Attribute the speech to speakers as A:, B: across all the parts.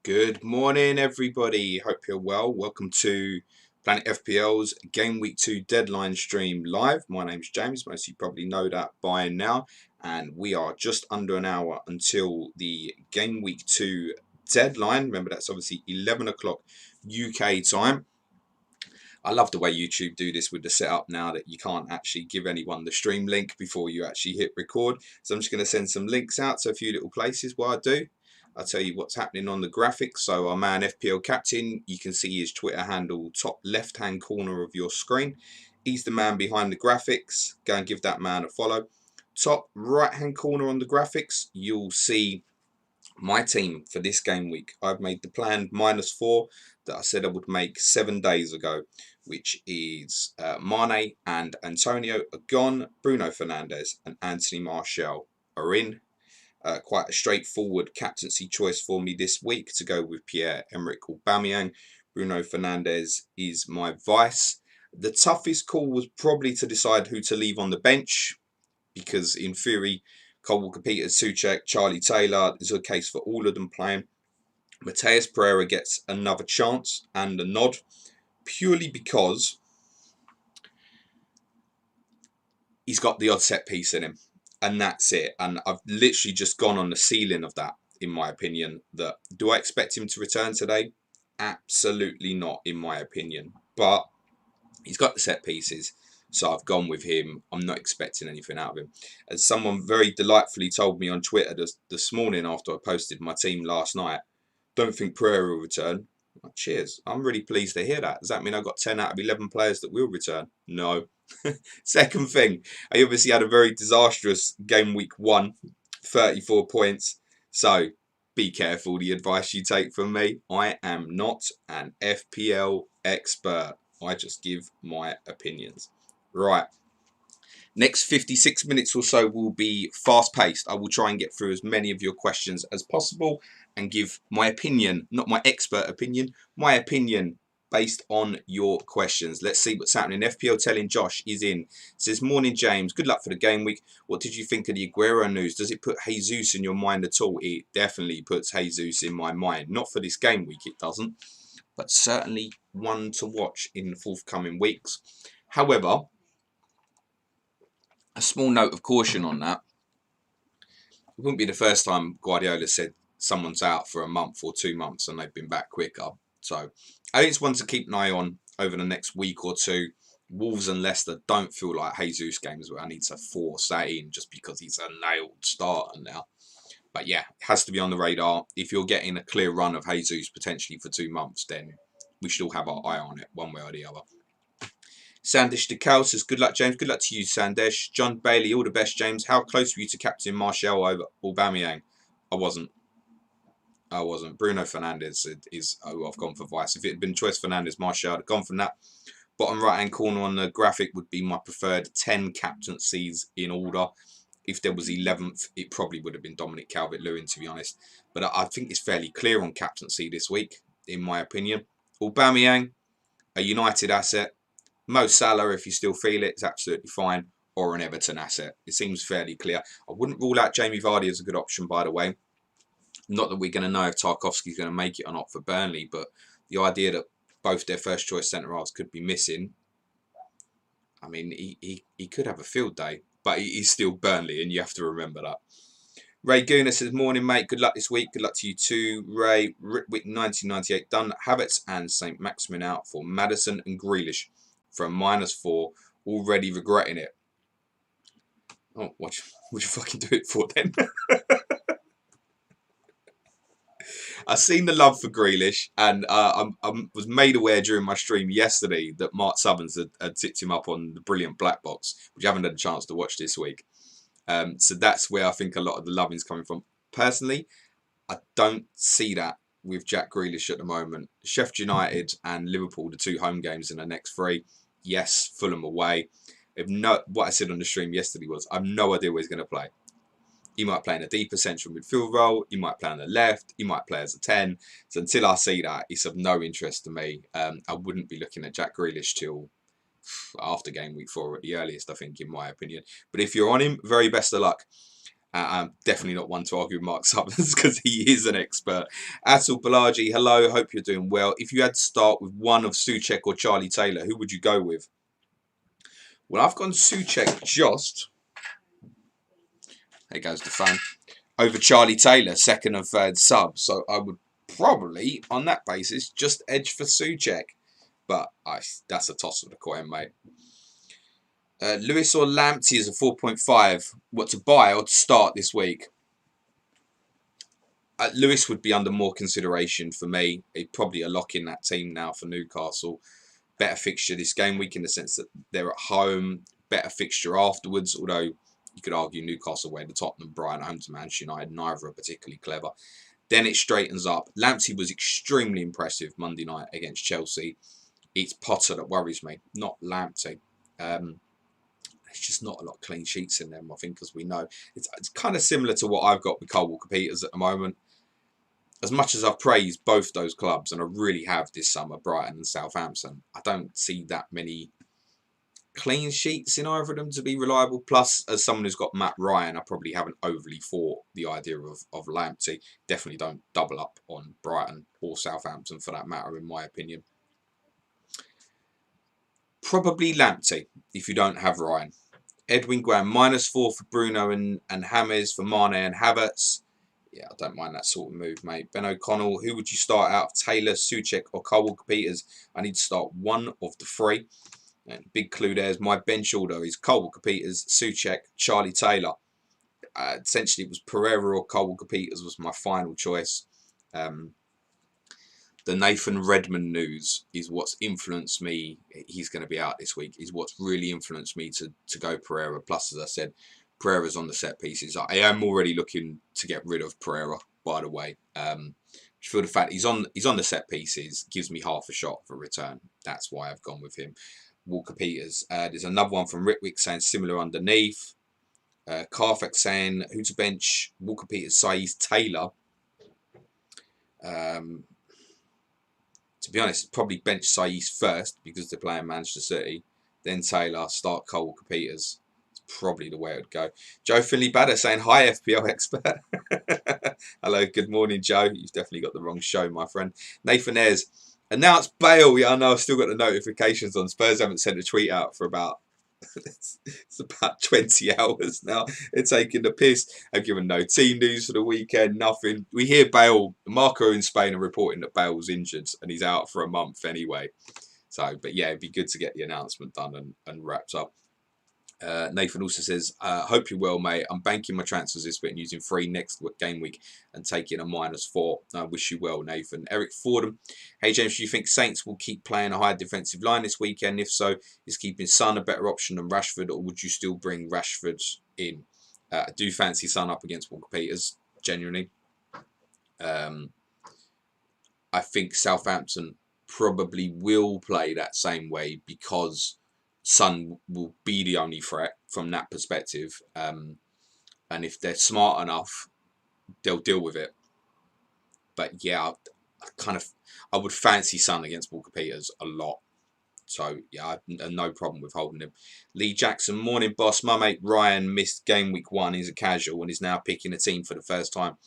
A: Good morning, everybody. Hope you're well. Welcome to Planet FPL's Game Week 2 Deadline stream live. My name's James. Most of you probably know that by now. And we are just under an hour until the Game Week 2 deadline. Remember, that's obviously 11 o'clock UK time. I love the way YouTube do this with the setup now that you can't actually give anyone the stream link before you actually hit record. So I'm just going to send some links out to a few little places while I do. I'll tell you what's happening on the graphics. So our man FPL Captain, you can see his Twitter handle top left hand corner of your screen. He's the man behind the graphics. Go and give that man a follow. Top right hand corner on the graphics, you'll see my team for this game week. I've made the planned -4 that I said I would make 7 days ago, which is Mane and Antonio are gone. Bruno Fernandes and Anthony Martial are in. Quite a straightforward captaincy choice for me this week to go with Pierre-Emerick Aubameyang. Bruno Fernandes is my vice. The toughest call was probably to decide who to leave on the bench, because in theory, Cole Walker-Peters, Souček, Charlie Taylor, there's a case for all of them playing. Mateus Pereira gets another chance and a nod, purely because he's got the odd set piece in him. And that's it. And I've literally just gone on the ceiling of that, in my opinion. That do I expect him to return today? Absolutely not, in my opinion. But he's got the set pieces, so I've gone with him. I'm not expecting anything out of him. As someone very delightfully told me on Twitter this morning after I posted my team last night, don't think Pereira will return. Oh, cheers. I'm really pleased to hear that. Does that mean I've got 10 out of 11 players that will return? No. Second thing, I obviously had a very disastrous game week 1, 34 points. So be careful the advice you take from me. I am not an FPL expert. I just give my opinions. Right. Next 56 minutes or so will be fast paced. I will try and get through as many of your questions as possible and give my opinion, not my expert opinion, my opinion based on your questions. Let's see what's happening. FPL Telling Josh is in. Says, morning James, good luck for the game week. What did you think of the Aguero news? Does it put Jesus in your mind at all? It definitely puts Jesus in my mind. Not for this game week, it doesn't. But certainly one to watch in the forthcoming weeks. However, a small note of caution on that. It wouldn't be the first time Guardiola said someone's out for a month or 2 months and they've been back quicker. So I think it's one to keep an eye on over the next week or two. Wolves and Leicester don't feel like Jesus games where I need to force that in just because he's a nailed starter now. But yeah, it has to be on the radar. If you're getting a clear run of Jesus potentially for 2 months, then we should all have our eye on it one way or the other. Sandesh Decal says, good luck, James. Good luck to you, Sandesh. John Bailey, all the best, James. How close were you to captain Martial over Aubameyang? I wasn't. Bruno Fernandes is who I've gone for vice. If it had been choice Fernandes, Martial, I'd have gone from that. Bottom right-hand corner on the graphic would be my preferred 10 captaincies in order. If there was 11th, it probably would have been Dominic Calvert-Lewin, to be honest. But I think it's fairly clear on captaincy this week, in my opinion. Aubameyang, a United asset. Mo Salah, if you still feel it, is absolutely fine. Or an Everton asset. It seems fairly clear. I wouldn't rule out Jamie Vardy as a good option, by the way. Not that we're going to know if Tarkowski's going to make it or not for Burnley, but the idea that both their first choice centre-halves could be missing, I mean, he could have a field day, but he's still Burnley, and you have to remember that. Ray Gooner says, morning, mate. Good luck this week. Good luck to you too, Ray. Ripwick 1998 done. Havertz and St. Maximin out for Maddison and Grealish for a -4. Already regretting it. Oh, what would you fucking do it for then? I've seen the love for Grealish, and I was made aware during my stream yesterday that Mark Subbins had tipped him up on the brilliant Black Box, which I haven't had a chance to watch this week. So that's where I think a lot of the loving's coming from. Personally, I don't see that with Jack Grealish at the moment. Sheffield United and Liverpool, the 2 home games in the next 3. Yes, Fulham away. What I said on the stream yesterday was, I have no idea where he's going to play. He might play in a deeper central midfield role. He might play on the left. He might play as a 10. So until I see that, it's of no interest to me. I wouldn't be looking at Jack Grealish till after game week 4 at the earliest, I think, in my opinion. But if you're on him, very best of luck. I'm definitely not one to argue with Mark Summers because he is an expert. Atul Balaji, hello, hope you're doing well. If you had to start with one of Souček or Charlie Taylor, who would you go with? Well, I've gone Souček just. There goes the phone. Over Charlie Taylor, second and third sub. So I would probably, on that basis, just edge for Souček. But that's a toss of the coin, mate. Lewis or Lamptey is a 4.5. What to buy or to start this week? Lewis would be under more consideration for me. He'd probably a lock in that team now for Newcastle. Better fixture this game week in the sense that they're at home. Better fixture afterwards, although you could argue Newcastle away to Tottenham, Brighton home to Manchester United. Neither are particularly clever. Then it straightens up. Lamptey was extremely impressive Monday night against Chelsea. It's Potter that worries me, not Lamptey. There's just not a lot of clean sheets in them, I think, as we know. It's kind of similar to what I've got with Cole Walker-Peters at the moment. As much as I've praised both those clubs, and I really have this summer, Brighton and Southampton, I don't see that many clean sheets in either of them to be reliable. Plus, as someone who's got Matt Ryan, I probably haven't overly thought the idea of Lamptey. Definitely don't double up on Brighton or Southampton for that matter, in my opinion. Probably Lamptey if you don't have Ryan. Edwin Graham, -4 for Bruno and James, for Mane and Havertz. Yeah, I don't mind that sort of move, mate. Ben O'Connell, who would you start out of? Taylor, Souček or Cole Walker-Peters? I need to start one of the three. And big clue there is my bench order is Cole Walker-Peters, Souček, Charlie Taylor. Essentially, it was Pereira or Cole Walker-Peters was my final choice. The Nathan Redmond news is what's influenced me. He's going to be out this week. Is what's really influenced me to go Pereira. Plus, as I said, Pereira's on the set pieces. I am already looking to get rid of Pereira, by the way. For the fact he's on the set pieces gives me half a shot for return. That's why I've gone with him. Walker-Peters. There's another one from Ritwick saying similar underneath. Carfax saying who to bench? Walker-Peters, Saiz, Taylor. To be honest, probably bench Saiz first because they're playing Manchester City. Then Taylor, start Cole Walker-Peters. It's probably the way it would go. Joe Finley Badder saying, hi FPL expert. Hello, good morning, Joe. You've definitely got the wrong show, my friend. Nathan Ayres, announced Bale. Yeah, I know, I've still got the notifications on. Spurs haven't sent a tweet out for about it's about 20 hours now. They're taking the piss. I've given no team news for the weekend, nothing. We hear Bale, Marco in Spain are reporting that Bale's injured and he's out for a month anyway. So, but yeah, it'd be good to get the announcement done and wrapped up. Nathan also says, hope you're well, mate. I'm banking my transfers this week and using 3 next game week and taking a -4. I wish you well, Nathan. Eric Fordham. Hey, James, do you think Saints will keep playing a high defensive line this weekend? If so, is keeping Son a better option than Rashford, or would you still bring Rashford in? I do fancy Son up against Walker-Peters, genuinely. I think Southampton probably will play that same way because Son will be the only threat from that perspective, and if they're smart enough, they'll deal with it. But yeah, I would fancy Son against Walker-Peters a lot. So yeah, I have no problem with holding him. Lee Jackson, morning boss. My mate Ryan missed game week 1. He's a casual and is now picking a team for the first time.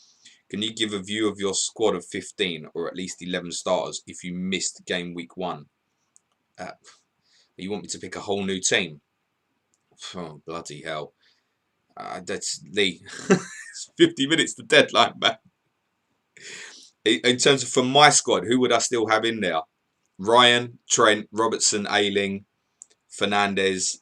A: Can you give a view of your squad of 15 or at least 11 starters if you missed game week 1? You want me to pick a whole new team? Oh, bloody hell. That's Lee. It's 50 minutes to deadline, man. In terms of for my squad, who would I still have in there? Ryan, Trent, Robertson, Ayling, Fernandes,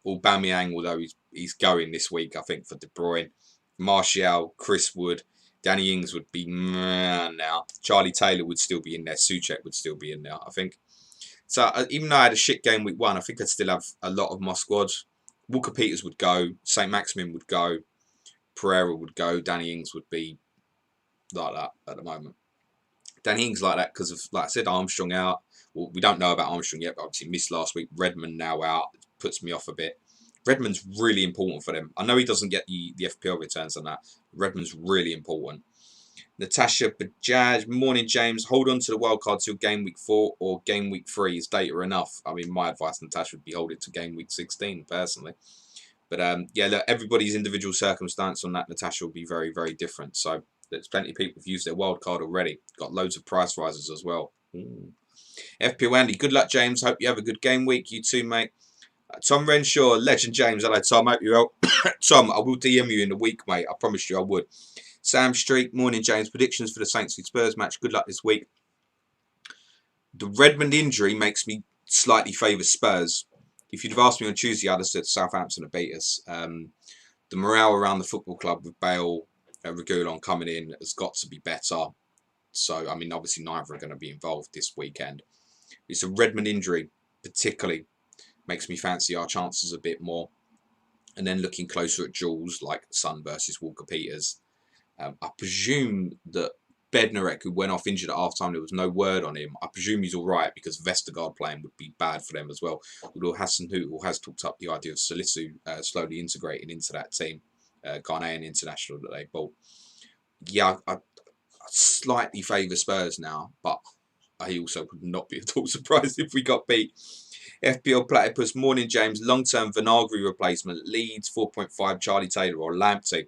A: Aubameyang, although he's going this week, I think, for De Bruyne. Martial, Chris Wood, Danny Ings would be now. Charlie Taylor would still be in there. Souček would still be in there, I think. So even though I had a shit game week 1, I think I'd still have a lot of my squad. Walker-Peters would go. St. Maximin would go. Pereira would go. Danny Ings would be like that at the moment. Danny Ings like that because of, like I said, Armstrong out. Well, we don't know about Armstrong yet, but obviously missed last week. Redmond now out. It puts me off a bit. Redmond's really important for them. I know he doesn't get the FPL returns on that. Redmond's really important. Natasha Bajaj, morning James. Hold on to the wildcard till game week 4 or game week 3. Is data enough? I mean, my advice, Natasha, would be hold it to game week 16, personally. But yeah, look, everybody's individual circumstance on that, Natasha, will be very, very different. So there's plenty of people who've used their wild card already. Got loads of price rises as well. FPL Andy, good luck, James. Hope you have a good game week. You too, mate. Tom Renshaw, Legend James. Hello, Tom. Hope you're well. Tom, I will DM you in the week, mate. I promised you I would. Sam Street, morning, James. Predictions for the Saints v Spurs match. Good luck this week. The Redmond injury makes me slightly favour Spurs. If you'd have asked me on Tuesday, I'd have said Southampton to beat us. The morale around the football club with Bale, Reguilon coming in has got to be better. So, I mean, obviously neither are going to be involved this weekend. It's a Redmond injury, particularly, makes me fancy our chances a bit more. And then looking closer at duels like Son versus Walker-Peters. I presume that Bednarek, who went off injured at half-time, there was no word on him. I presume he's all right because Vestergaard playing would be bad for them as well. Although Hasenhüttl has talked up the idea of Salisu slowly integrating into that team, Ghanaian international that they bought. Yeah, I slightly favour Spurs now, but I also would not be at all surprised if we got beat. FPL Platypus, morning James, long-term Vinagre replacement, Leeds 4.5, Charlie Taylor or Lamptey.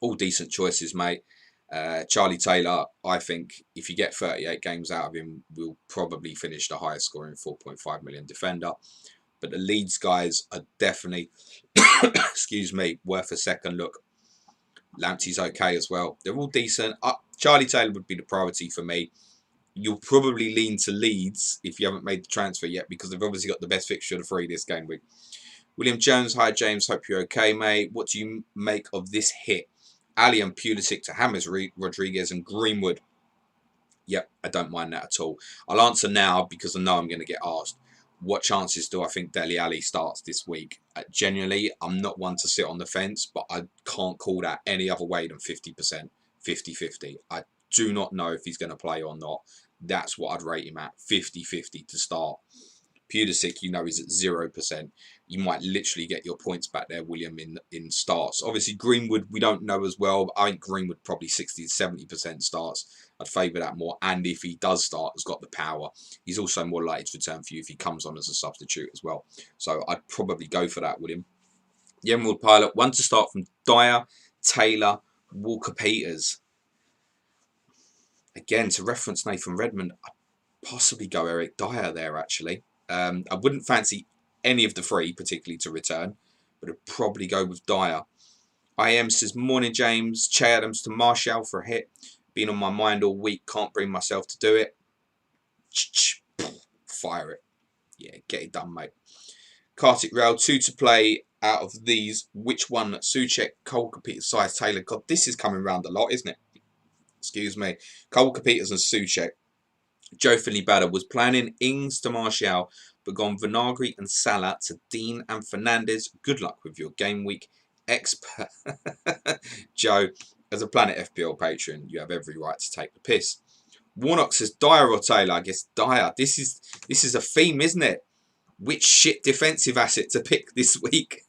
A: All decent choices, mate. Charlie Taylor, I think if you get 38 games out of him, will probably finish the highest scoring 4.5 million defender. But the Leeds guys are definitely, excuse me, worth a second look. Lamptey's okay as well. They're all decent. Charlie Taylor would be the priority for me. You'll probably lean to Leeds if you haven't made the transfer yet because they've obviously got the best fixture of the three this game week. William Jones, hi James, hope you're okay, mate. What do you make of this hit? Ali and Pulisic to James Rodriguez and Greenwood. Yep, I don't mind that at all. I'll answer now because I know I'm going to get asked. What chances do I think Dele Alli starts this week? Genuinely, I'm not one to sit on the fence, but I can't call that any other way than 50%, 50-50. I do not know if he's going to play or not. That's what I'd rate him at, 50-50 to start. Pulisic, you know, is at 0%. You might literally get your points back there, William, in starts. Obviously, Greenwood, we don't know as well. But I think Greenwood probably 60-70% starts. I'd favour that more. And if he does start, has got the power. He's also more likely to return for you if he comes on as a substitute as well. So I'd probably go for that, William. The Emerald Pilot, one to start from Dyer, Taylor, Walker-Peters. Again, to reference Nathan Redmond, I'd possibly go Eric Dyer there, actually. I wouldn't fancy any of the three, particularly to return, but I'd probably go with Dyer. IM says, morning James, Che Adams to Martial for a hit. Been on my mind all week, can't bring myself to do it. Fire it. Yeah, get it done, mate. Kartik Rail, 2 to play out of these. Which one? Souček, Cole, Peters, Size, Taylor. God, this is coming round a lot, isn't it? Excuse me. Cole, Peters and Souček. Joe Finley Batter was planning Ings to Martial, but gone Vinagre and Salah to Dean and Fernandez. Good luck with your game week expert. Joe, as a Planet FPL patron, you have every right to take the piss. Warnock says Dyer or Taylor. I guess Dyer. This is a theme, isn't it? Which shit defensive asset to pick this week?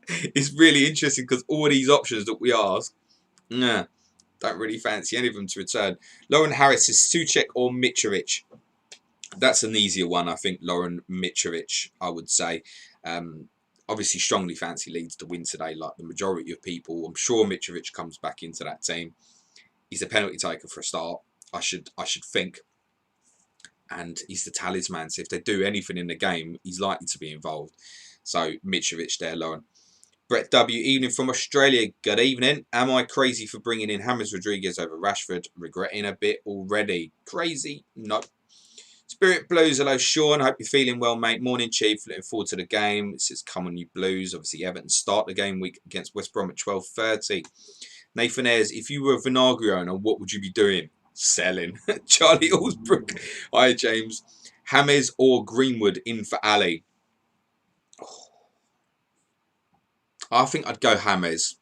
A: It's really interesting because all these options that we ask, nah. Don't really fancy any of them to return. Lauren Harris is Souček or Mitrovic. That's an easier one, I think. Lauren Mitrovic, I would say. Obviously, strongly fancy Leeds to win today, like the majority of people. I'm sure Mitrovic comes back into that team. He's a penalty taker for a start. I should think. And he's the talisman. So if they do anything in the game, he's likely to be involved. So Mitrovic there, Lauren. Brett W. Evening from Australia. Good evening. Am I crazy for bringing in James Rodriguez over Rashford? Regretting a bit already. Crazy? Nope. Spirit Blues. Hello, Sean. Hope you're feeling well, mate. Morning, Chief. Looking forward to the game. It says, come on, you Blues. Obviously, Everton start the game week against West Brom at 12:30. Nathan Ayres, if you were a Vinagre owner, what would you be doing? Selling. Charlie Allsbrook. Hi, James. James or Greenwood in for Ali? I think I'd go James.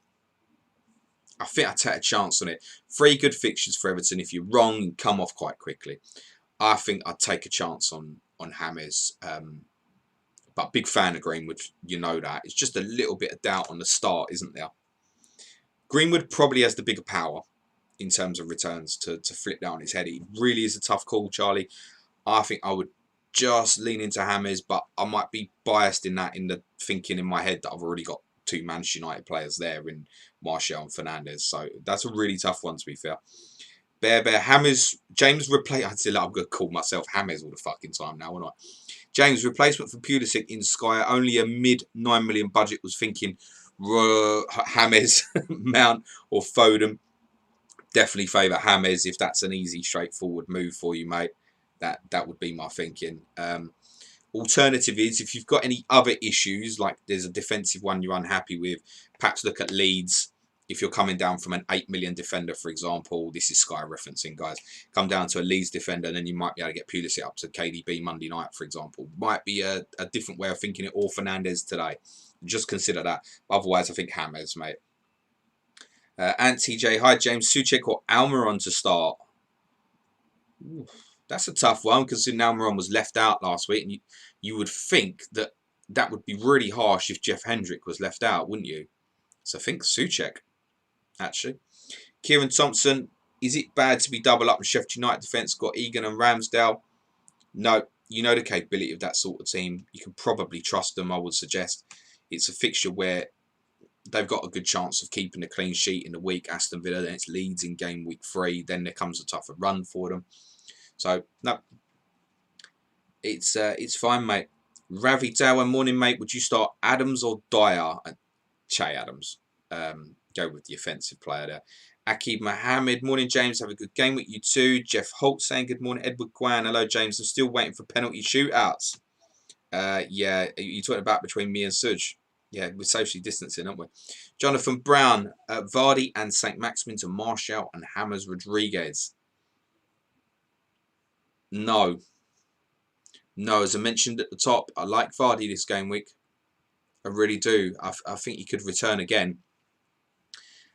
A: I think I'd take a chance on it. 3 good fixtures for Everton. If you're wrong, you come off quite quickly. I think I'd take a chance on James. But big fan of Greenwood, you know that. It's just a little bit of doubt on the start, isn't there? Greenwood probably has the bigger power in terms of returns to flip that on his head. It really is a tough call, Charlie. I think I would just lean into James, but I might be biased in that, in the thinking in my head that I've already got 2 Manchester United players there in Martial and Fernandes. So that's a really tough one, to be fair. Bear, James replace. I'd say, like, I'm going to call myself James all the fucking time now, wouldn't I? James, replacement for Pulisic in Sky, only a mid 9 million budget, was thinking James, Mount or Foden. Definitely favour James if that's an easy, straightforward move for you, mate. That would be my thinking. Alternative is, if you've got any other issues, like there's a defensive one you're unhappy with, perhaps look at Leeds. If you're coming down from an 8 million defender, for example, this is Sky referencing, guys. Come down to a Leeds defender, and then you might be able to get Pulisic up to KDB Monday night, for example. Might be a different way of thinking it, or Fernandes today. Just consider that. Otherwise, I think James, mate. Ant-TJ, hi James, Souček or Almiron to start? Ooh, that's a tough one, because Almiron was left out last week, and you would think that would be really harsh if Jeff Hendrick was left out, wouldn't you? So I think Souček, actually. Kieran Thompson, is it bad to be double up in Sheffield United defence? Got Egan and Ramsdale. No, you know the capability of that sort of team. You can probably trust them, I would suggest. It's a fixture where they've got a good chance of keeping a clean sheet in the week. Aston Villa, then it's Leeds in game week 3. Then there comes a tougher run for them. So, no. It's fine, mate. Ravi Dawa, morning, mate. Would you start Adams or Dyer? Che Adams. Go with the offensive player there. Akib Mohammed, morning, James. Have a good game with you too. Jeff Holt saying good morning. Edward Guan, hello, James. I'm still waiting for penalty shootouts. Yeah, you're talking about between me and Suj. Yeah, we're socially distancing, aren't we? Jonathan Brown, Vardy and St. Maximin to Martial and James Rodriguez. No. No, as I mentioned at the top, I like Vardy this game week. I really do. I think he could return again.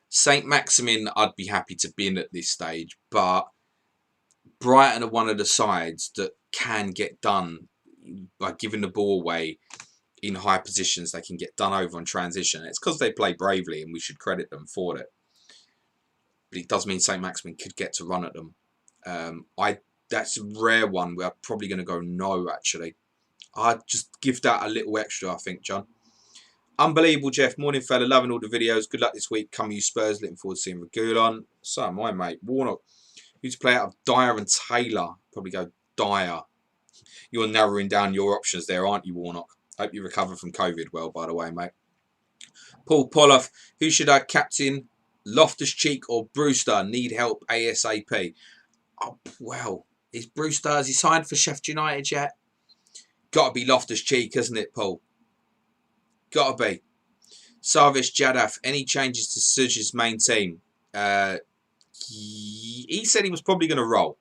A: St. Maximin, I'd be happy to be in at this stage, but Brighton are one of the sides that can get done by giving the ball away in high positions. They can get done over on transition. It's because they play bravely, and we should credit them for it. But it does mean St. Maximin could get to run at them. That's a rare one. We're probably going to go no, actually. I'd just give that a little extra, I think, John. Unbelievable, Jeff. Morning, fella. Loving all the videos. Good luck this week. Come you Spurs. Looking forward to seeing Regulon. So am I, mate. Warnock. Who's play out of Dyer and Taylor? Probably go Dyer. You're narrowing down your options there, aren't you, Warnock? Hope you recover from COVID well, by the way, mate. Paul Poloff. Who should I captain? Loftus-Cheek or Brewster? Need help ASAP. Oh, well. Is Brewster, has he signed for Sheffield United yet? Got to be Loftus-Cheek, isn't it, Paul? Got to be. Sarvish Jadaf, any changes to Suj's main team? He said he was probably going to roll.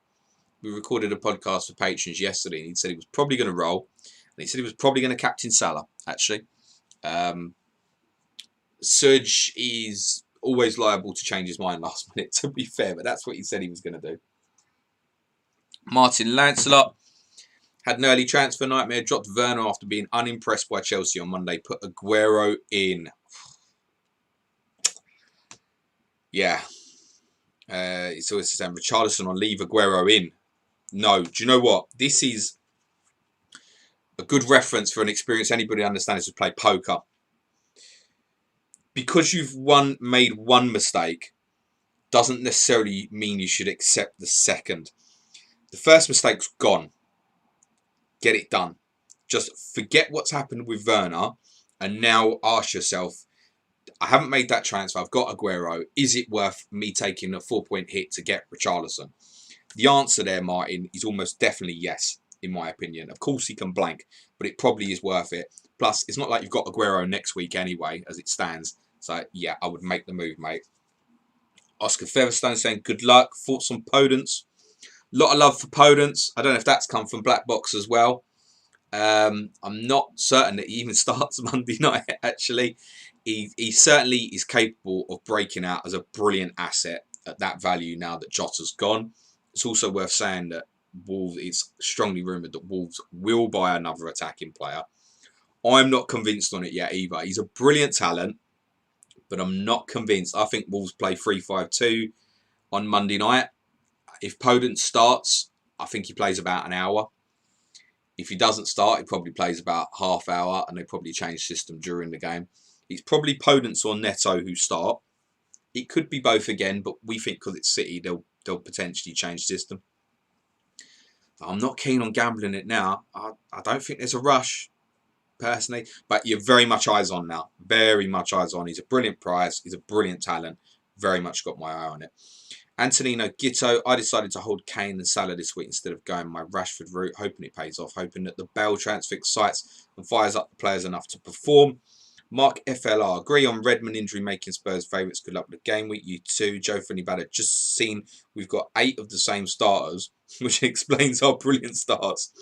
A: We recorded a podcast for patrons yesterday, and he said he was probably going to roll. And he said he was probably going to captain Salah, actually. Suj is always liable to change his mind last minute, to be fair, but that's what he said he was going to do. Martin Lancelot had an early transfer nightmare, dropped Werner after being unimpressed by Chelsea on Monday, put Aguero in. Yeah. It's always the same. Richarlison on, leave Aguero in. No. Do you know what? This is a good reference for an experience anybody understands who's played poker. Because you've made one mistake doesn't necessarily mean you should accept the second. The first mistake's gone. Get it done. Just forget what's happened with Werner and now ask yourself, I haven't made that transfer. I've got Aguero. Is it worth me taking a 4-point hit to get Richarlison? The answer there, Martin, is almost definitely yes, in my opinion. Of course he can blank, but it probably is worth it. Plus, it's not like you've got Aguero next week anyway, as it stands. So, yeah, I would make the move, mate. Oscar Featherstone saying, good luck. Thoughts on Podence? A lot of love for Podence. I don't know if that's come from Black Box as well. I'm not certain that he even starts Monday night, actually. He certainly is capable of breaking out as a brilliant asset at that value now that Jota's gone. It's also worth saying that Wolves, it's strongly rumoured that Wolves will buy another attacking player. I'm not convinced on it yet either. He's a brilliant talent, but I'm not convinced. I think Wolves play 3-5-2 on Monday night. If Podence starts, I think he plays about an hour. If he doesn't start, he probably plays about half hour, and they probably change system during the game. It's probably Podence or Neto who start. It could be both again, but we think because it's City, they'll potentially change system. I'm not keen on gambling it now. I don't think there's a rush, personally, but you're very much eyes on now. Very much eyes on. He's a brilliant price. He's a brilliant talent. Very much got my eye on it. Antonino Gitto, I decided to hold Kane and Salah this week instead of going my Rashford route, hoping it pays off, hoping that the Bale transfer excites and fires up the players enough to perform. Mark FLR, agree on Redmond injury making Spurs favourites. Good luck with the game week. You too. Joe Funibada, just seen we've got 8 of the same starters, which explains our brilliant starts.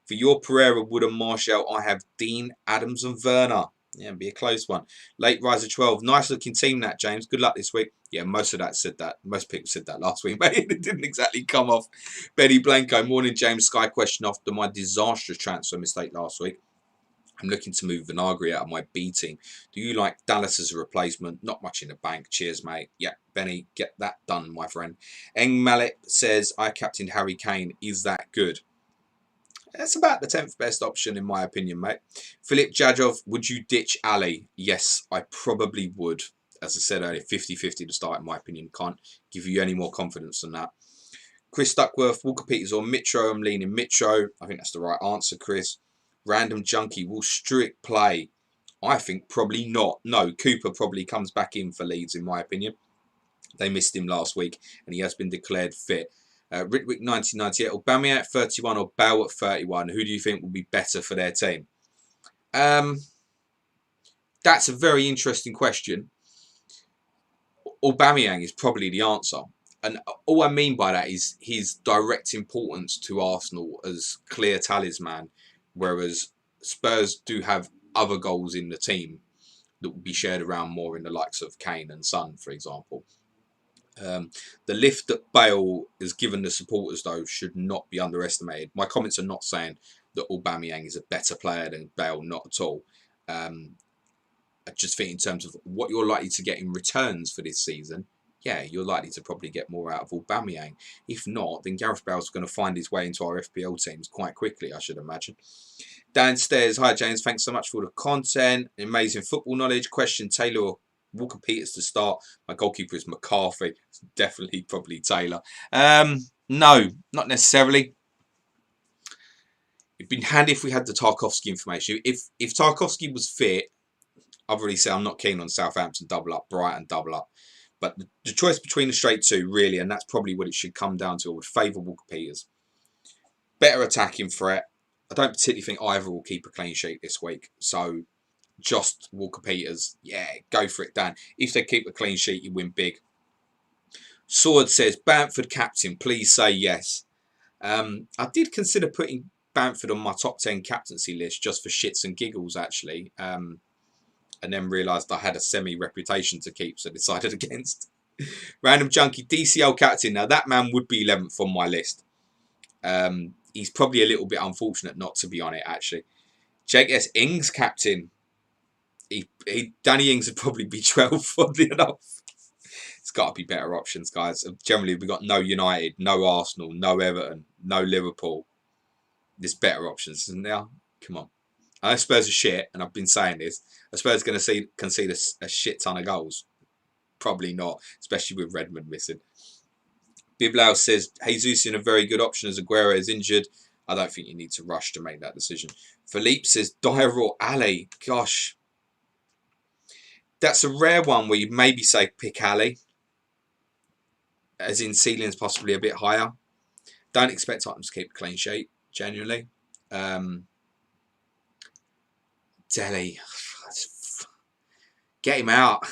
A: For your Pereira, Wood and Marshall, I have Dean, Adams and Werner. Yeah, be a close one. Late Riser 12. Nice looking team that, James. Good luck this week. Yeah, most of that said that. Most people said that last week, but it didn't exactly come off. Betty Blanco. Morning, James. Sky question after my disastrous transfer mistake last week. I'm looking to move Vinagre out of my B team. Do you like Dallas as a replacement? Not much in the bank. Cheers, mate. Yeah, Benny, get that done, my friend. Eng Malik says, I captained Harry Kane. Is that good? That's about the 10th best option, in my opinion, mate. Philip Jadjov, would you ditch Ali? Yes, I probably would. As I said earlier, 50-50 to start, in my opinion. Can't give you any more confidence than that. Chris Duckworth, Walker Peters or Mitro? I'm leaning Mitro. I think that's the right answer, Chris. Random Junkie, will Strick play? I think probably not. No, Cooper probably comes back in for Leeds, in my opinion. They missed him last week, and he has been declared fit. Ritwick 1998, Aubameyang at 31 or Bale at 31. Who do you think will be better for their team? That's a very interesting question. Aubameyang is probably the answer. And all I mean by that is his direct importance to Arsenal as clear talisman, whereas Spurs do have other goals in the team that will be shared around more in the likes of Kane and Son, for example. The lift that Bale has given the supporters, though, should not be underestimated. My comments are not saying that Aubameyang is a better player than Bale, not at all. I just think in terms of what you're likely to get in returns for this season, yeah, you're likely to probably get more out of Aubameyang. If not, then Gareth Bale's going to find his way into our FPL teams quite quickly, I should imagine. Downstairs, hi James, thanks so much for all the content, amazing football knowledge. Question, Taylor or Walker Peters to start? My goalkeeper is McCarthy. It's definitely probably Taylor. No, not necessarily. It'd been handy if we had the Tarkowski information. If Tarkowski was fit, I've already said I'm not keen on Southampton double up, Brighton double up. But the choice between the straight two, really, and that's probably what it should come down to, I would favour Walker Peters. Better attacking threat. I don't particularly think either will keep a clean sheet this week. So just Walker Peters, yeah, go for it, Dan. If they keep a clean sheet, you win big. Sword says, Bamford captain, please say yes. I did consider putting Bamford on my top 10 captaincy list just for shits and giggles, actually. And then realised I had a semi-reputation to keep, so decided against. Random Junkie, DCL captain. Now, that man would be 11th on my list. He's probably a little bit unfortunate not to be on it, actually. Jake S. Ings captain. Danny Ings would probably be 12th, oddly enough. It's got to be better options, guys. Generally, we've got no United, no Arsenal, no Everton, no Liverpool. There's better options, isn't there? Come on. I know Spurs are shit, and I've been saying this. Are Spurs going to concede a shit ton of goals? Probably not, especially with Redmond missing. Biblau says, Jesus in a very good option as Aguero is injured. I don't think you need to rush to make that decision. Philippe says, Dyer or Ali. Gosh. That's a rare one where you maybe say pick Ali. As in ceiling's possibly a bit higher. Don't expect Tottenham to keep a clean sheet, genuinely. Delhi, get him out.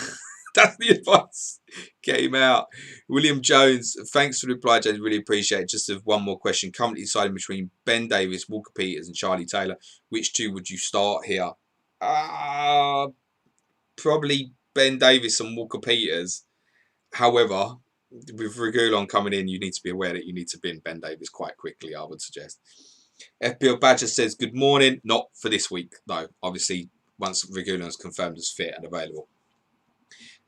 A: That's the advice. Get him out. William Jones, thanks for the reply, James. Really appreciate it. Just one more question. Currently deciding between Ben Davis, Walker Peters, and Charlie Taylor. Which two would you start here? Probably Ben Davis and Walker Peters. However, with Regulon coming in, you need to be aware that you need to bin Ben Davis quite quickly, I would suggest. FPL Badger says, good morning. Not for this week, though. Obviously, once Regulon's confirmed as fit and available.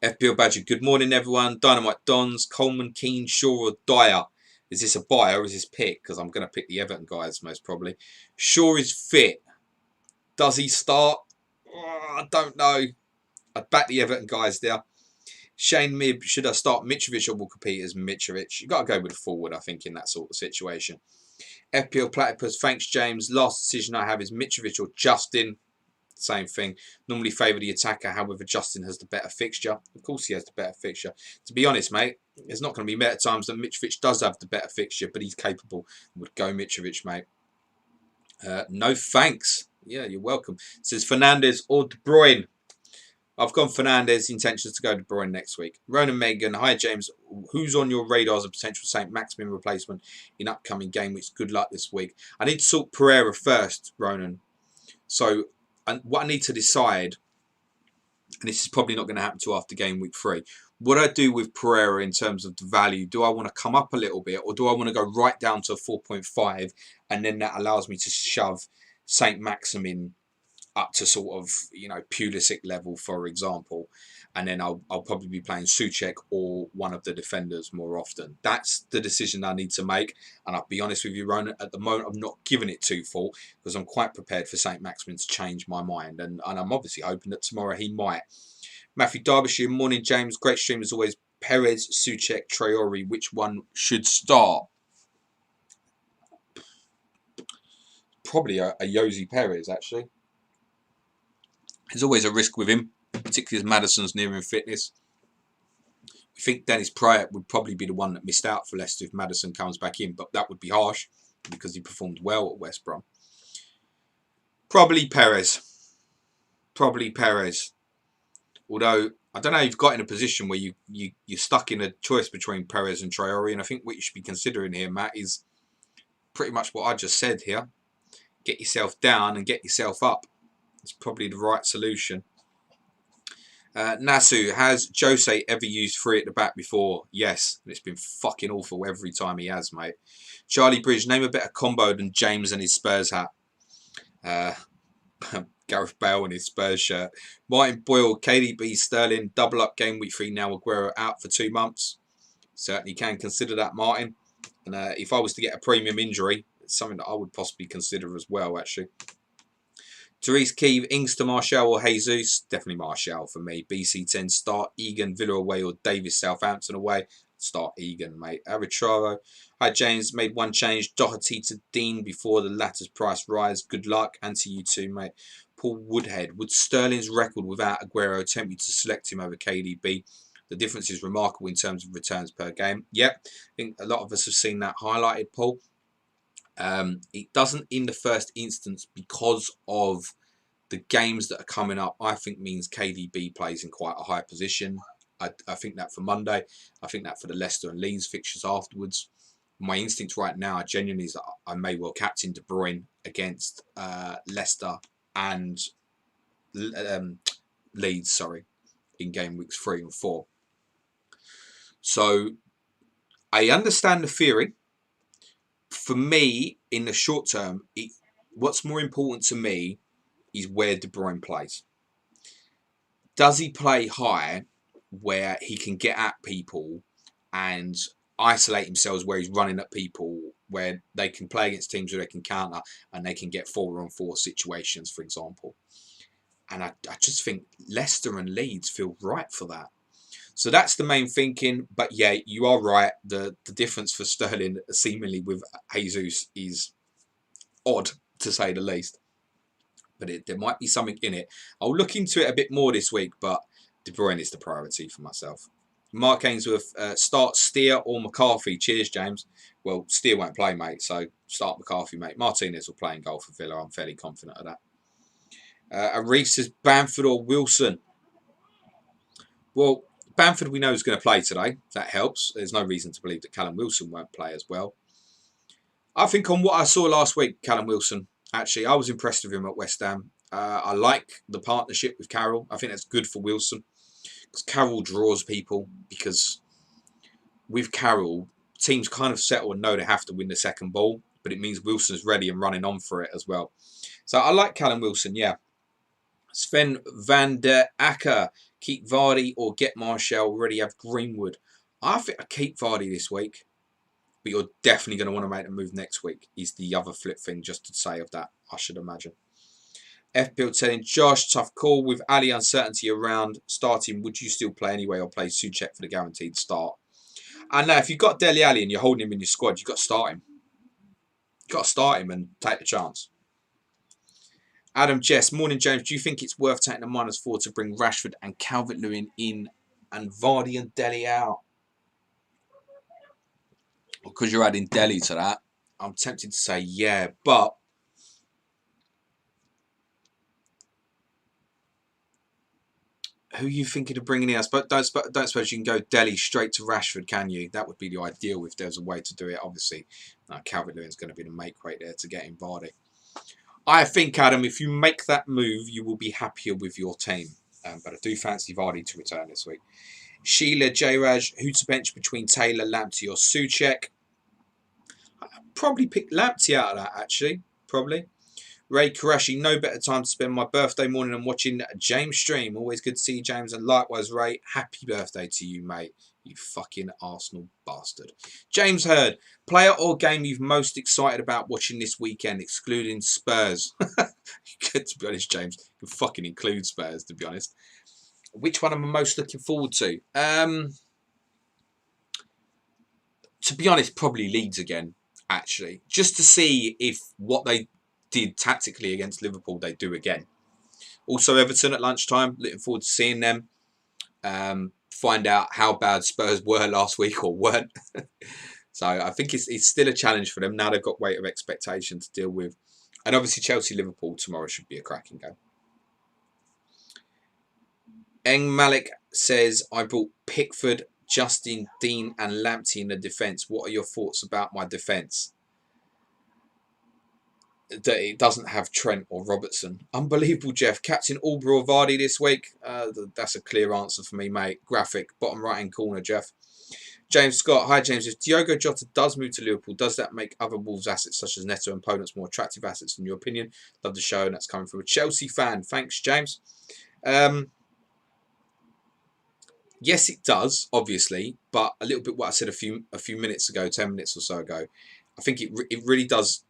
A: FPL Badger, good morning, everyone. Dynamite Dons, Coleman, Keane, Shaw or Dyer. Is this a buy or is this pick? Because I'm going to pick the Everton guys most probably. Shaw is fit. Does he start? Oh, I don't know. I'd back the Everton guys there. Shane Mibb, should I start Mitrovic or Walker Peters? Mitrovic. You've got to go with a forward, I think, in that sort of situation. FPL Platypus, thanks, James. Last decision I have is Mitrovic or Justin. Same thing. Normally favour the attacker, however, Justin has the better fixture. Of course he has the better fixture. To be honest, mate, there's not going to be many times that Mitrovic does have the better fixture, but he's capable. Would go Mitrovic, mate. No thanks. Yeah, you're welcome. It says Fernandes or De Bruyne. I've gone Fernandes, intentions to go to De Bruyne next week. Ronan Megan, hi James. Who's on your radar as a potential St. Maximin replacement in upcoming game weeks? Good luck this week. I need to sort Pereira first, Ronan. So, and what I need to decide, and this is probably not going to happen till after game week 3, what I do with Pereira in terms of the value. Do I want to come up a little bit, or do I want to go right down to a 4.5, and then that allows me to shove St. Maximin up to sort of, you know, Pulisic level, for example, and then I'll probably be playing Souček or one of the defenders more often. That's the decision I need to make, and I'll be honest with you, Ronan, at the moment I'm not giving it two thought because I'm quite prepared for St. Maximin to change my mind, and I'm obviously hoping that tomorrow he might. Matthew Derbyshire, morning James, great stream as always. Perez, Souček, Traore, which one should start? Probably a Jose Perez, actually. There's always a risk with him, particularly as Maddison's nearing fitness. I think Dennis Pryor would probably be the one that missed out for Leicester if Maddison comes back in, but that would be harsh because he performed well at West Brom. Probably Perez. Probably Perez. Although, I don't know, you've got in a position where you're stuck in a choice between Perez and Traore, and I think what you should be considering here, Matt, is pretty much what I just said here. Get yourself down and get yourself up. It's probably the right solution. Nasu, has Jose ever used 3 at the back before? Yes, and it's been fucking awful every time he has, mate. Charlie Bridge, name a better combo than James and his Spurs hat. Gareth Bale and his Spurs shirt. Martin Boyle, KDB, Sterling, double up game week 3 now. Aguero out for 2 months. Certainly can consider that, Martin. And if I was to get a premium injury, it's something that I would possibly consider as well, actually. Therese Keeve, Ings to Martial or Jesus? Definitely Martial for me. BC10, start Egan, Villa away or Davis, Southampton away. Start Egan, mate. Aritraro. Hi, James. Made one change. Doherty to Dean before the latter's price rise. Good luck. And to you too, mate. Paul Woodhead. Would Sterling's record without Aguero tempt you to select him over KDB? The difference is remarkable in terms of returns per game. Yep. I think a lot of us have seen that highlighted, Paul. It doesn't in the first instance because of the games that are coming up. I think means KDB plays in quite a high position. I think that for Monday. I think that for the Leicester and Leeds fixtures afterwards. My instinct right now genuinely is that I may well captain De Bruyne against Leicester and Leeds, sorry, in game weeks 3 and 4. So I understand the theory. For me, in the short term, what's more important to me is where De Bruyne plays. Does he play high where he can get at people and isolate himself where he's running at people, where they can play against teams where they can counter and they can get 4-on-4 situations, for example? And I just think Leicester and Leeds feel right for that. So that's the main thinking. But yeah, you are right. The difference for Sterling seemingly with Jesus is odd, to say the least. But there might be something in it. I'll look into it a bit more this week, but De Bruyne is the priority for myself. Mark Ainsworth, start Steer or McCarthy. Cheers, James. Well, Steer won't play, mate, so start McCarthy, mate. Martinez will play in goal for Villa. I'm fairly confident of that. Arif says Bamford or Wilson. Well, Bamford we know is going to play today. That helps. There's no reason to believe that Callum Wilson won't play as well. I think on what I saw last week, Callum Wilson, actually, I was impressed with him at West Ham. I like the partnership with Carroll. I think that's good for Wilson. Because Carroll draws people. Because with Carroll, teams kind of settle and know they have to win the second ball. But it means Wilson's ready and running on for it as well. So I like Callum Wilson, yeah. Sven van der Acker. Keep Vardy or get Martial. Already have Greenwood. I think I keep Vardy this week. but you're definitely going to want to make a move next week, is the other flip thing just to say of that, I should imagine. FPL telling Josh, tough call. With Ali uncertainty around starting, would you still play anyway or play Souček for the guaranteed start? And now, if you've got Dele Alli and you're holding him in your squad, you've got to start him. You've got to start him and take the chance. Adam Jess, morning James, do you think it's worth taking a -4 to bring Rashford and Calvert-Lewin in and Vardy and Dele out? Because you're adding Dele to that, I'm tempted to say yeah, but who are you thinking of bringing in? Don't suppose you can go Dele straight to Rashford, can you? That would be the ideal if there's a way to do it. Obviously, Calvert-Lewin's going to be the make weight there to get in Vardy. I think, Adam, if you make that move, you will be happier with your team. But I do fancy Vardy to return this week. Sheila J-Raj, who to bench between Taylor, Lamptey or Souček? I'd probably pick Lamptey out of that, actually. Probably. Ray Karashi, no better time to spend my birthday morning than watching James stream. Always good to see you, James. And likewise, Ray, happy birthday to you, mate. You fucking Arsenal bastard. James Hurd, player or game you've most excited about watching this weekend, excluding Spurs? Good, to be honest, James. You can fucking include Spurs, to be honest. Which one am I most looking forward to? To be honest, probably Leeds again, actually. Just to see if what they did tactically against Liverpool, they do again. Also, Everton at lunchtime. Looking forward to seeing them. Find out how bad Spurs were last week or weren't. So I think it's still a challenge for them. Now they've got weight of expectation to deal with. And obviously Chelsea-Liverpool tomorrow should be a cracking game. Eng Malik says, I brought Pickford, Justin, Dean and Lamptey in the defence. What are your thoughts about my defence? That it doesn't have Trent or Robertson. Unbelievable, Jeff. Captain Albury or Vardy this week? That's a clear answer for me, mate. Graphic, bottom right-hand corner, Jeff. James Scott. Hi, James. If Diogo Jota does move to Liverpool, does that make other Wolves assets such as Neto and Podence more attractive assets in your opinion? Love the show, and that's coming from a Chelsea fan. Thanks, James. Yes, it does, obviously, but a little bit what I said a few minutes ago, 10 minutes or so ago. I think it really does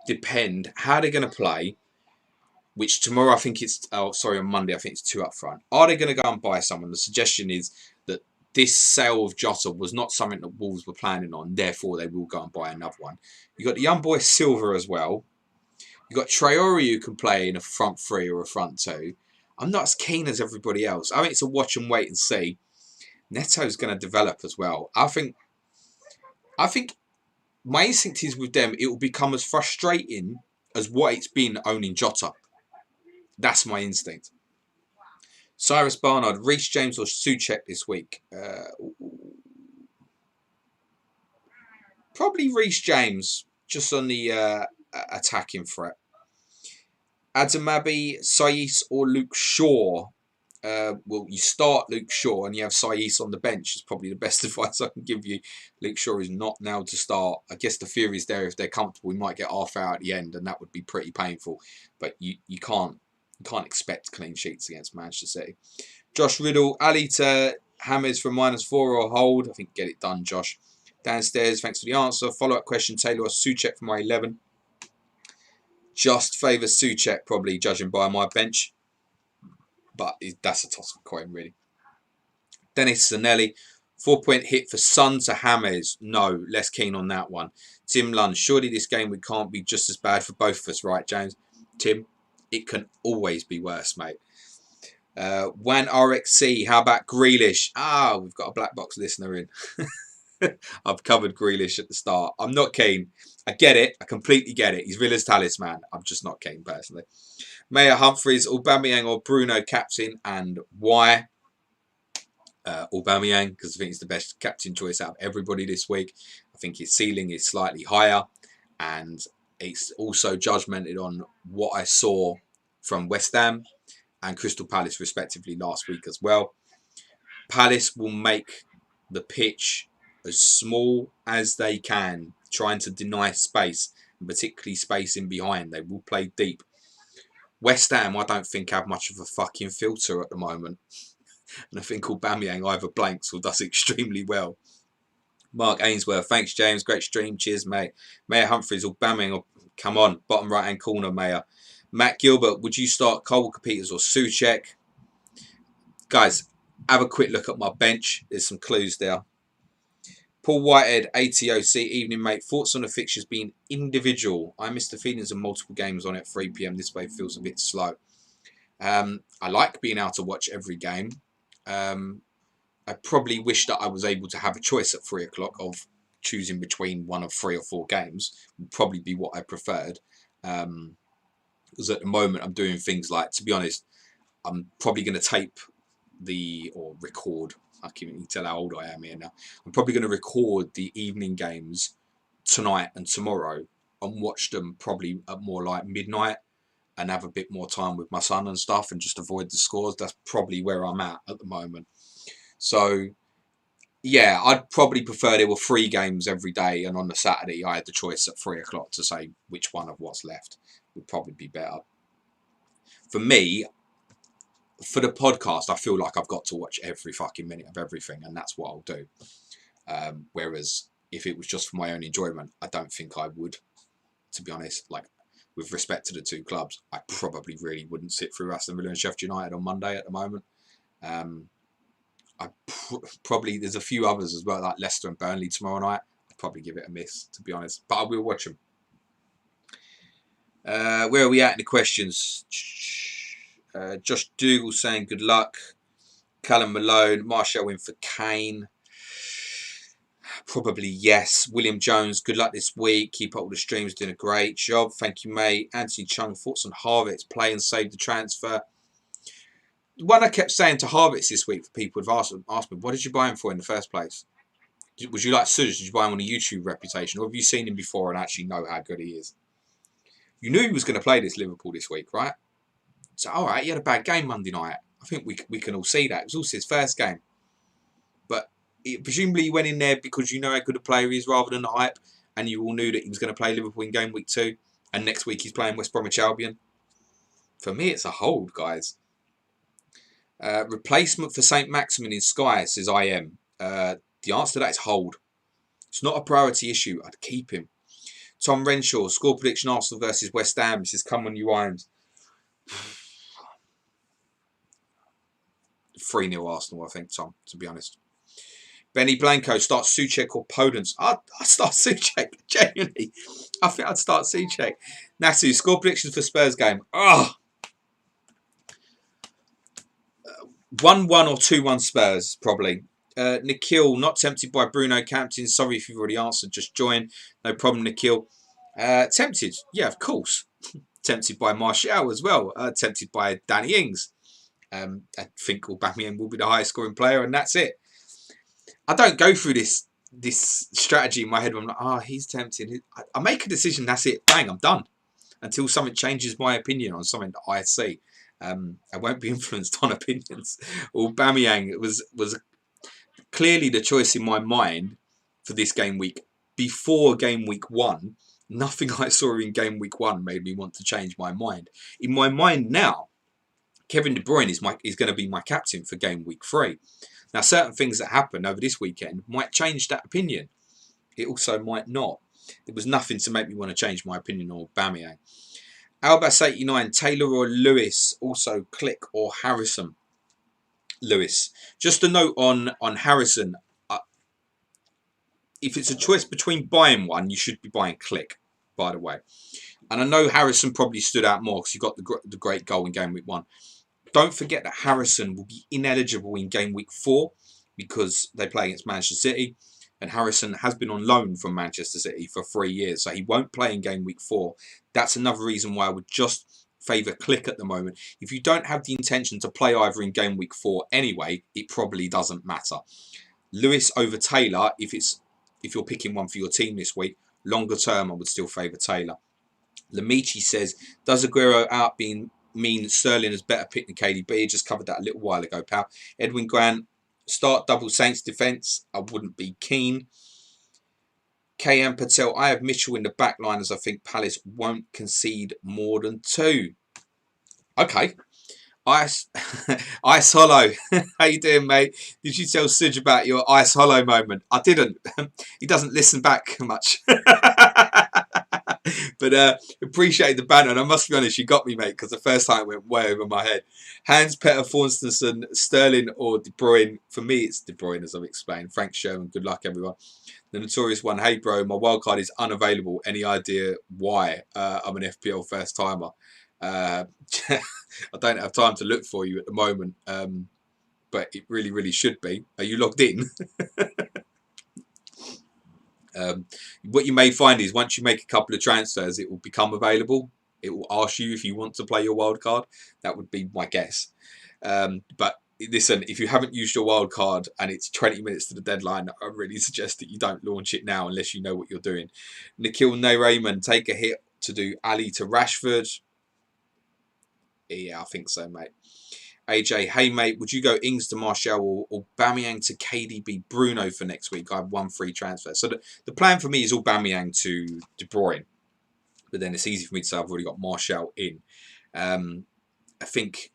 A: depend how they're going to play, which tomorrow I think it's, on Monday I think it's 2 up front. Are they going to go and buy someone? The suggestion is that this sale of Jota was not something that Wolves were planning on, therefore they will go and buy another one. You've got the young boy Silva as well. You've got Traore who can play in a front 3 or a front 2. I'm not as keen as everybody else. I think it's a watch and wait and see. Neto's going to develop as well. I think my instinct is with them, it will become as frustrating as what it's been owning Jota. That's my instinct. Cyrus Barnard, Reece James or Souček this week? Probably Reece James, just on the attacking threat. Adamabi, Saiss or Luke Shaw? Well, you start Luke Shaw and you have Saiss on the bench. Is probably the best advice I can give you. Luke Shaw is not now to start. I guess the theory is there if they're comfortable, we might get half hour at the end, and that would be pretty painful. But you can't expect clean sheets against Manchester City. Josh Riddle, Ali to Hammers for -4 or hold. I think get it done, Josh. Downstairs, thanks for the answer. Follow-up question, Taylor or Souček for my 11. Just favours Souček, probably, judging by my bench. But that's a toss of coin, really. Dennis Zanelli, 4-point hit for Son to James. No, less keen on that one. Tim Lunn, surely this game we can't be just as bad for both of us, right, James? Tim, it can always be worse, mate. Wan RXC, how about Grealish? We've got a black box listener in. I've covered Grealish at the start. I'm not keen. I get it. I completely get it. He's Villa's talisman. I'm just not keen, personally. Mayor Humphreys, Aubameyang or Bruno captain, and why? Aubameyang, because I think he's the best captain choice out of everybody this week. I think his ceiling is slightly higher, and it's also judgmented on what I saw from West Ham and Crystal Palace, respectively, last week as well. Palace will make the pitch as small as they can, trying to deny space, and particularly space in behind. They will play deep. West Ham, I don't think, have much of a fucking filter at the moment. And I think Aubameyang either blanks or does extremely well. Mark Ainsworth, thanks James, great stream, cheers mate. Mayor Humphreys, Aubameyang, come on, bottom right hand corner, Mayor. Matt Gilbert, would you start Cole Peters or Souček? Guys, have a quick look at my bench. There's some clues there. Paul Whitehead, ATOC, evening mate. Thoughts on the fixtures being individual? I missed the feelings of multiple games on at 3 p.m. This way feels a bit slow. I like being able to watch every game. I probably wish that I was able to have a choice at 3 o'clock of choosing between one of 3 or 4 games. Would probably be what I preferred. Because at the moment I'm doing things like, to be honest, I'm probably going to tape or record. I can even tell how old I am here now. I'm probably going to record the evening games tonight and tomorrow and watch them probably at more like midnight and have a bit more time with my son and stuff and just avoid the scores. That's probably where I'm at the moment. So, yeah, I'd probably prefer there were 3 games every day and on the Saturday I had the choice at 3 o'clock to say which one of what's left would probably be better. For me, for the podcast, I feel like I've got to watch every fucking minute of everything, and that's what I'll do. Whereas if it was just for my own enjoyment, I don't think I would, to be honest. Like, with respect to the 2 clubs, I probably really wouldn't sit through Aston Villa and Sheffield United on Monday at the moment. Probably, there's a few others as well, like Leicester and Burnley tomorrow night. I'd probably give it a miss, to be honest. But I will watch them. Where are we at in the questions? Josh Dougal saying good luck. Callum Malone, Martial in for Kane. Probably yes. William Jones, good luck this week. Keep up with the streams, doing a great job. Thank you, mate. Anthony Chung, thoughts on Harvitz, play and save the transfer. The one I kept saying to Harvitz this week for people who've asked me, what did you buy him for in the first place? Was you like Suz? Did you buy him on a YouTube reputation? Or have you seen him before and actually know how good he is? You knew he was going to play this Liverpool this week, right? So, all right, he had a bad game Monday night. I think we can all see that. It was also his first game. But presumably he went in there because you know how good a player he is rather than the hype. And you all knew that he was going to play Liverpool in game week 2. And next week he's playing West Bromwich Albion. For me, it's a hold, guys. Replacement for St. Maximin in Sky, says I am. The answer to that is hold. It's not a priority issue. I'd keep him. Tom Renshaw, score prediction Arsenal versus West Ham. This is come on you irons. 3-0 Arsenal, I think, Tom, to be honest. Benny Blanco, start Souček or Podence. I'd start Souček, genuinely. I think I'd start Souček. Nasu, score predictions for Spurs game. 1-1 or 2-1 Spurs, probably. Nikhil, not tempted by Bruno captain. Sorry if you've already answered, just join. No problem, Nikhil. Tempted, yeah, of course. Tempted by Martial as well. Tempted by Danny Ings. I think Aubameyang will be the highest scoring player, and that's it. I don't go through this strategy in my head when I'm like, he's tempted. I make a decision, that's it. Bang, I'm done. Until something changes my opinion on something that I see. I won't be influenced on opinions. Aubameyang was clearly the choice in my mind for this game week. Before game week 1, nothing I saw in game week 1 made me want to change my mind. In my mind now, Kevin De Bruyne is going to be my captain for game week 3. Now, certain things that happen over this weekend might change that opinion. It also might not. There was nothing to make me want to change my opinion on Aubameyang. Albas89, Taylor or Lewis, also Click or Harrison. Lewis. Just a note on Harrison. If it's a choice between buying one, you should be buying Click, by the way. And I know Harrison probably stood out more because he got the great goal in game week 1. Don't forget that Harrison will be ineligible in game week 4 because they play against Manchester City. And Harrison has been on loan from Manchester City for 3 years. So he won't play in game week 4. That's another reason why I would just favour Click at the moment. If you don't have the intention to play either in game week 4 anyway, it probably doesn't matter. Lewis over Taylor, if you're picking one for your team this week, longer term I would still favour Taylor. Lamichi says, does Aguero out mean Sterling has better pick than KDB? Just covered that a little while ago, pal. Edwin Grant, start double Saints defence. I wouldn't be keen. KM Patel, I have Mitchell in the back line as I think Palace won't concede more than 2. Okay. Ice, Ice Hollow. How you doing, mate? Did you tell Suj about your Ice Hollow moment? I didn't. He doesn't listen back much. But appreciate the banter. And I must be honest, you got me, mate, because the first time it went way over my head. Hans Petter, Forstenson, Sterling, or De Bruyne. For me, it's De Bruyne, as I've explained. Frank Sherman, good luck, everyone. The notorious one, hey, bro, my wildcard is unavailable. Any idea why? I'm an FPL first timer. I don't have time to look for you at the moment, but it really, really should be. Are you logged in? What you may find is once you make a couple of transfers, it will become available. It will ask you if you want to play your wild card. That would be my guess. But listen, if you haven't used your wild card and it's 20 minutes to the deadline, I really suggest that you don't launch it now unless you know what you're doing. Nikhil Raymond, take a hit to do Ali to Rashford. Yeah, I think so, mate. AJ, hey mate, would you go Ings to Martial or Aubameyang to KDB Bruno for next week? I have one free transfer. So the plan for me is Aubameyang to De Bruyne. But then it's easy for me to say I've already got Martial in. I think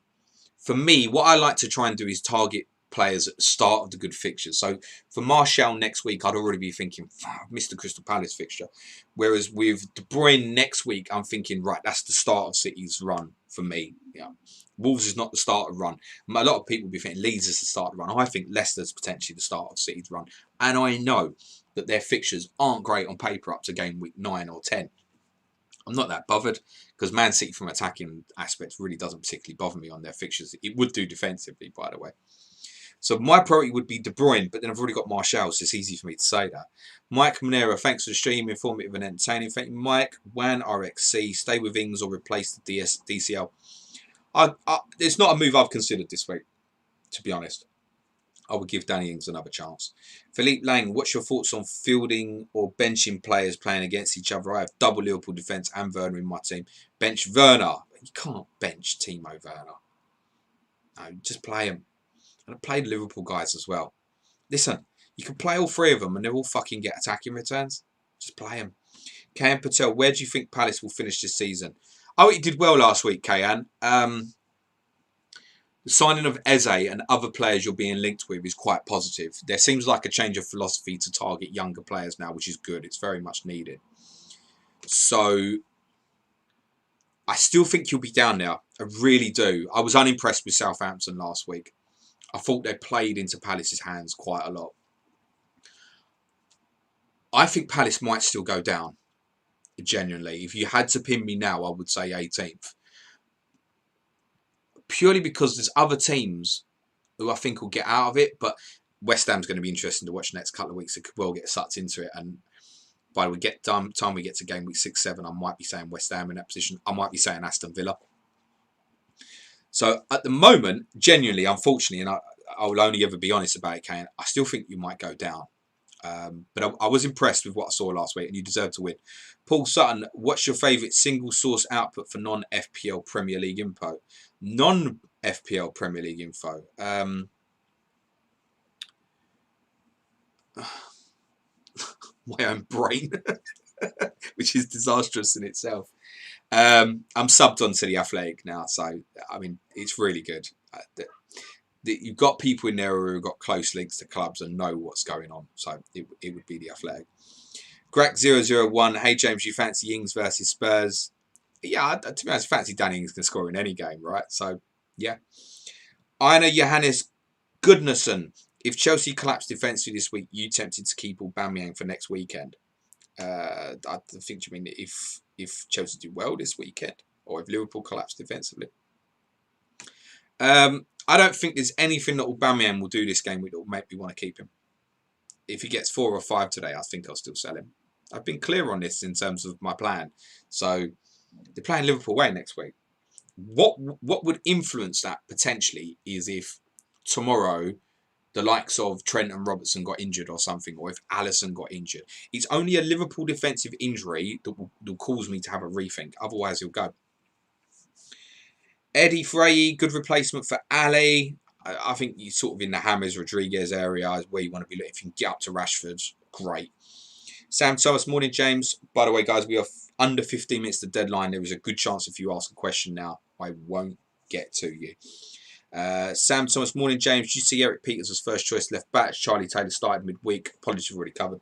A: for me, what I like to try and do is target players at the start of the good fixtures. So for Martial next week, I'd already be thinking, I've missed the Crystal Palace fixture. Whereas with De Bruyne next week, I'm thinking, right, that's the start of City's run for me. Yeah. Wolves is not the start of run. A lot of people will be thinking Leeds is the start of run. I think Leicester's potentially the start of City's run. And I know that their fixtures aren't great on paper up to game week 9 or 10. I'm not that bothered because Man City from attacking aspects really doesn't particularly bother me on their fixtures. It would do defensively, by the way. So my priority would be De Bruyne, but then I've already got Martial, so it's easy for me to say that. Mike Monero, thanks for the stream, informative and entertaining. Thank you, Mike. Wan RXC, stay with Ings or replace the DCL. It's not a move I've considered this week, to be honest. I would give Danny Ings another chance. Philippe Lang, what's your thoughts on fielding or benching players playing against each other? I have double Liverpool defence and Werner in my team. Bench Werner. You can't bench Timo Werner. No, just play him. And I played Liverpool guys as well. Listen, you can play all three of them and they all fucking get attacking returns. Just play them. Kayan Patel, where do you think Palace will finish this season? Oh, he did well last week, Kayan. The signing of Eze and other players you're being linked with is quite positive. There seems like a change of philosophy to target younger players now, which is good. It's very much needed. So I still think you'll be down there. I really do. I was unimpressed with Southampton last week. I thought they played into Palace's hands quite a lot. I think Palace might still go down, genuinely. If you had to pin me now, I would say 18th. Purely because there's other teams who I think will get out of it, but West Ham's going to be interesting to watch the next couple of weeks. It could well get sucked into it, and by the time we get to game week 6, 7, I might be saying West Ham in that position. I might be saying Aston Villa. So at the moment, genuinely, unfortunately, and I will only ever be honest about it, Kane, I still think you might go down. But I was impressed with what I saw last week, and you deserve to win. Paul Sutton, what's your favourite single source output for non-FPL Premier League info? Non-FPL Premier League info. My own brain, which is disastrous in itself. I'm subbed onto the Athletic now, so I mean it's really good. You've got people in there who have got close links to clubs and know what's going on, so it would be the Athletic. Greg001, hey James, you fancy Ings versus Spurs? Yeah, to be honest, fancy Danny Ings can score in any game, right? So yeah. Ina Johannes Goodnesson, if Chelsea collapse defensively this week, you tempted to keep Aubameyang for next weekend? I think you mean if Chelsea do well this weekend, or if Liverpool collapse defensively. I don't think there's anything that Aubameyang will do this game that will make me want to keep him. If he gets 4 or 5 today, I think I'll still sell him. I've been clear on this in terms of my plan. So they're playing Liverpool away next week. What would influence that potentially is if tomorrow the likes of Trent and Robertson got injured or something, or if Alisson got injured. It's only a Liverpool defensive injury that will cause me to have a rethink. Otherwise, he'll go. Eddie Frey, good replacement for Ali. I think you're sort of in the James Rodriguez area is where you want to be looking. If you can get up to Rashford, great. Sam Thomas, morning, James. By the way, guys, we are under 15 minutes to deadline. There is a good chance if you ask a question now, I won't get to you. Sam Thomas, morning James. Did you see Eric Peters as first choice left back? Charlie Taylor started midweek. Apologies, we've already covered.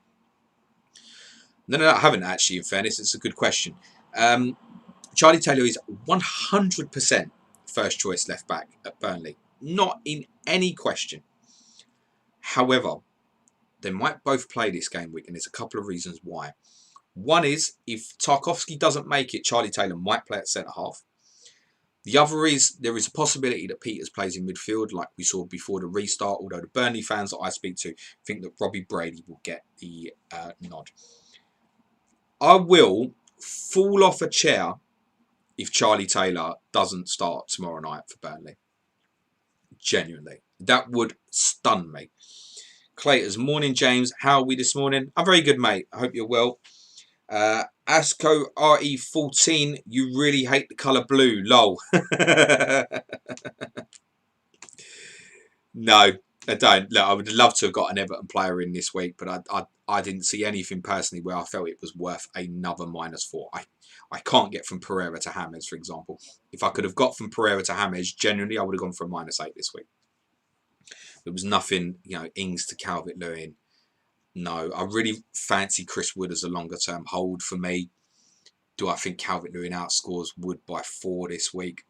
A: No, I haven't actually, in fairness. It's a good question. Charlie Taylor is 100% first choice left back at Burnley. Not in any question. However, they might both play this game week, and there's a couple of reasons why. One is, if Tarkowski doesn't make it, Charlie Taylor might play at centre-half. The other is, there is a possibility that Peters plays in midfield, like we saw before the restart, although the Burnley fans that I speak to think that Robbie Brady will get the nod. I will fall off a chair if Charlie Taylor doesn't start tomorrow night for Burnley. Genuinely. That would stun me. Claytons, morning James. How are we this morning? I'm very good, mate. I hope you're well. Asco RE14, you really hate the colour blue, lol. No, I don't. Look, I would love to have got an Everton player in this week, but I didn't see anything personally where I felt it was worth another -4. I can't get from Pereira to James, for example. If I could have got from Pereira to James, genuinely, I would have gone for a -8 this week. There was nothing, Ings to Calvert-Lewin. No, I really fancy Chris Wood as a longer-term hold for me. Do I think Calvert-Lewin outscores Wood by 4 this week?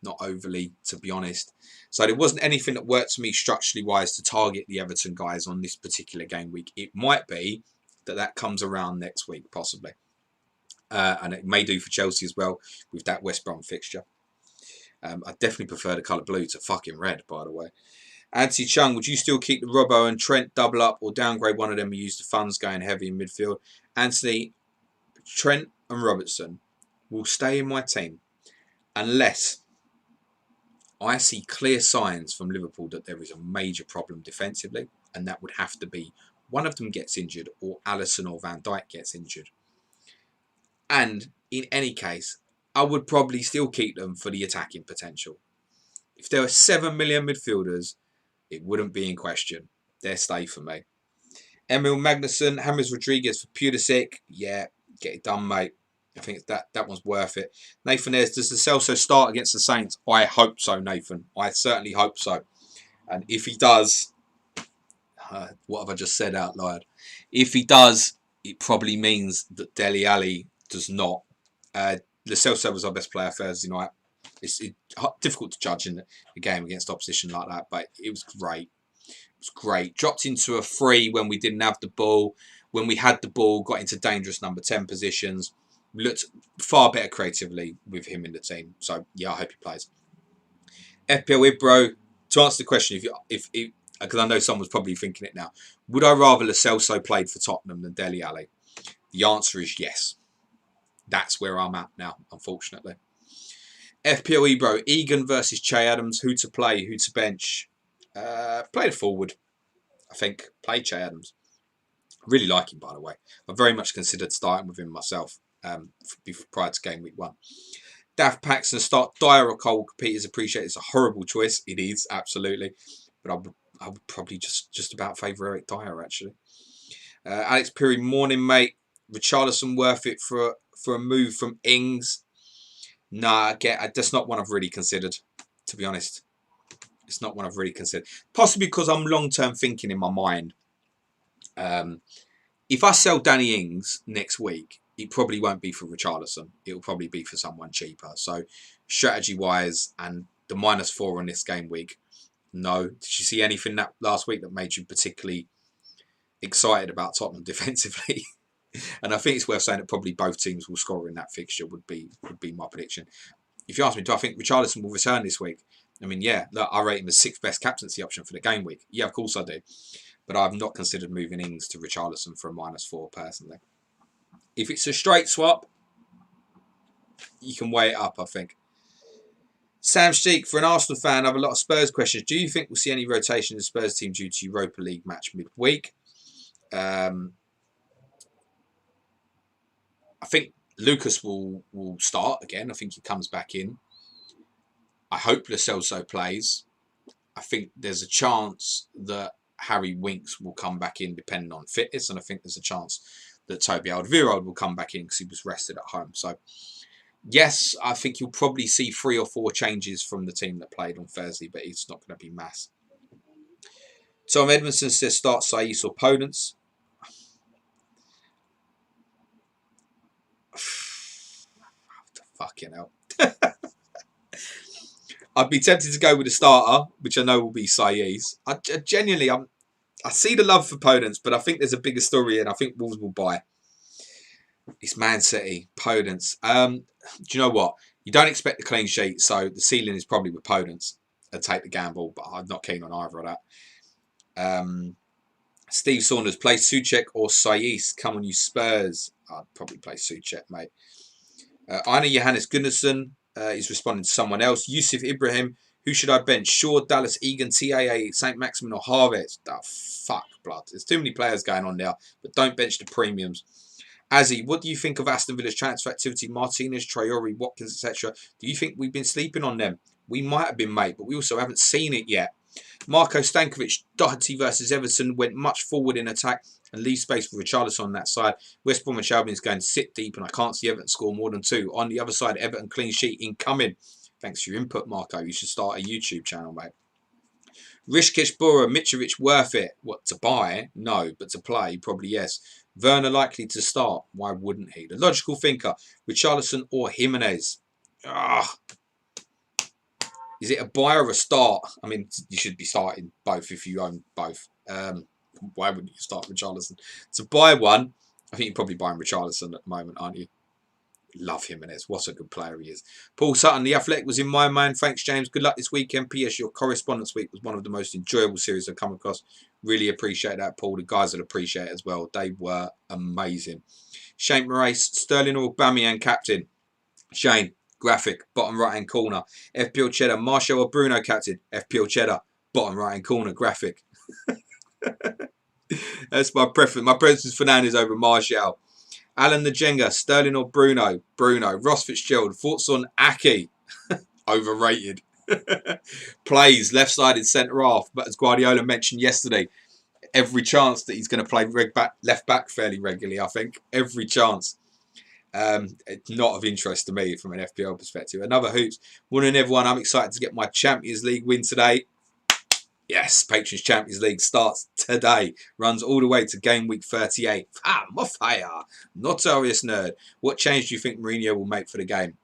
A: Not overly, to be honest. So there wasn't anything that worked for me structurally wise to target the Everton guys on this particular game week. It might be that comes around next week, possibly. And it may do for Chelsea as well with that West Brom fixture. I definitely prefer the colour blue to fucking red, by the way. Anthony Chung, would you still keep the Robbo and Trent double up or downgrade one of them and use the funds going heavy in midfield? Anthony, Trent and Robertson will stay in my team unless I see clear signs from Liverpool that there is a major problem defensively, and that would have to be one of them gets injured or Alisson or Van Dijk gets injured. And in any case, I would probably still keep them for the attacking potential. If there were 7 million midfielders, it wouldn't be in question. They're stay for me. Emil Magnussen, James Rodriguez for Pulisic. Yeah, get it done, mate. I think that one's worth it. Nathan Ayres, does the Celso start against the Saints? I hope so, Nathan. I certainly hope so. And if he does, what have I just said out loud? If he does, it probably means that Dele Alli does not. Lo Celso was our best player Thursday night. It's difficult to judge in a game against opposition like that, but it was great. It was great. Dropped into a free when we didn't have the ball. When we had the ball, got into dangerous number 10 positions. Looked far better creatively with him in the team. So, yeah, I hope he plays. FPL Ibro, to answer the question, if because I know someone's probably thinking it now, would I rather Lo Celso played for Tottenham than Dele Alli? The answer is yes. That's where I'm at now, unfortunately. FPL Ebro, Egan versus Che Adams. Who to play, who to bench? Play the forward, I think. Play Che Adams. Really like him, by the way. I very much considered starting with him myself prior to game week 1. Daft Paxton, start Dyer or Cole. Peters appreciate it's a horrible choice. It is, absolutely. But I would probably just about favour Eric Dyer, actually. Alex Peary, morning, mate. Richarlison worth it for a move from Ings? Nah, that's not one I've really considered, to be honest. It's not one I've really considered. Possibly because I'm long-term thinking in my mind. If I sell Danny Ings next week, it probably won't be for Richarlison. It'll probably be for someone cheaper. So, strategy-wise, and the -4 on this game week, no. Did you see anything that last week that made you particularly excited about Tottenham defensively? And I think it's worth saying that probably both teams will score in that fixture would be my prediction. If you ask me, do I think Richarlison will return this week? I mean, yeah, look, I rate him as 6th best captaincy option for the game week. Yeah, of course I do. But I've not considered moving Ings to Richarlison for a -4 personally. If it's a straight swap, you can weigh it up, I think. Sam Sheik, for an Arsenal fan, I have a lot of Spurs questions. Do you think we'll see any rotation in the Spurs team due to Europa League match midweek? I think Lucas will start again. I think he comes back in. I hope Lo Celso plays. I think there's a chance that Harry Winks will come back in depending on fitness. And I think there's a chance that Toby Alderweireld will come back in because he was rested at home. So Yes, I think you'll probably see 3 or 4 changes from the team that played on Thursday, but it's not going to be mass. Tom Edmondson says start Saiss or Podence. Fucking hell. I'd be tempted to go with a starter, which I know will be Saiss. I genuinely, I see the love for Podence, but I think there's a bigger story, and I think Wolves will buy. It's Man City, Podence. Do you know what? You don't expect the clean sheet, so the ceiling is probably with Podence. I'd take the gamble, but I'm not keen on either of that. Steve Saunders, play Souček or Saiss. Come on, you Spurs. I'd probably play Souček, mate. Einar Johannes Gunnarsson is responding to someone else. Yusuf Ibrahim, who should I bench? Shaw, Dallas, Egan, TAA, St. Maximin or Harvest? Oh, fuck, blood. There's too many players going on there, but don't bench the premiums. Azzy, what do you think of Aston Villa's transfer activity? Martinez, Traore, Watkins, etc. Do you think we've been sleeping on them? We might have been, mate, but we also haven't seen it yet. Marko Stankovic, Doherty versus Everton, went much forward in attack and leave space for Richarlison on that side. West Bromwich Albion is going to sit deep, and I can't see Everton score more than 2. On the other side, Everton clean sheet incoming. Thanks for your input, Marco. You should start a YouTube channel, mate. Rishkesh Bora, Mitrovic worth it? What, to buy? No, but to play, probably yes. Werner likely to start. Why wouldn't he? The logical thinker, Richarlison or Jimenez? Is it a buy or a start? I mean, you should be starting both if you own both. Why wouldn't you start Richarlison? To buy one, I think you're probably buying Richarlison at the moment, aren't you? Love Jimenez. What a good player he is. Paul Sutton, the Athletic was in my mind. Thanks, James. Good luck this weekend. P.S. Your correspondence week was one of the most enjoyable series I've come across. Really appreciate that, Paul. The guys will appreciate it as well. They were amazing. Shane Moraes, Sterling or Aubameyang captain? Shane, graphic, bottom right-hand corner. FPL Cheddar, Martial or Bruno captain? FPL Cheddar, bottom right-hand corner, graphic. That's my preference. My preference is Fernandes over Martial. Alan the Jenga, Sterling or Bruno? Bruno. Ross Fitzgerald, thoughts on Aki? Overrated. Plays left-sided centre-half, but as Guardiola mentioned yesterday, every chance that he's going to play left-back fairly regularly, I think. Every chance. It's not of interest to me from an FPL perspective. Another hoops. Morning, everyone. I'm excited to get my Champions League win today. Yes, Patrons Champions League starts today. Runs all the way to game week 38. I'm on fire. Notorious nerd. What change do you think Mourinho will make for the game?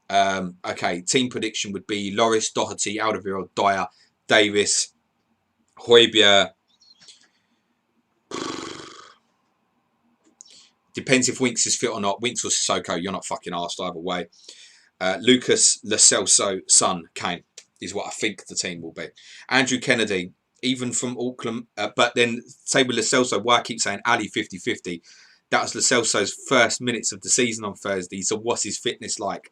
A: Okay, team prediction would be Lloris, Doherty, Alderweireld, Dyer, Davis, Højbjerg. Depends if Winks is fit or not. Winks or Sissoko, you're not fucking arsed either way. Lucas Lo Celso, Son, Kane is what I think the team will be. Andrew Kennedy, even from Auckland, but then say with Lo Celso, why I keep saying Ali 50-50, that was Lo Celso's first minutes of the season on Thursday, so what's his fitness like?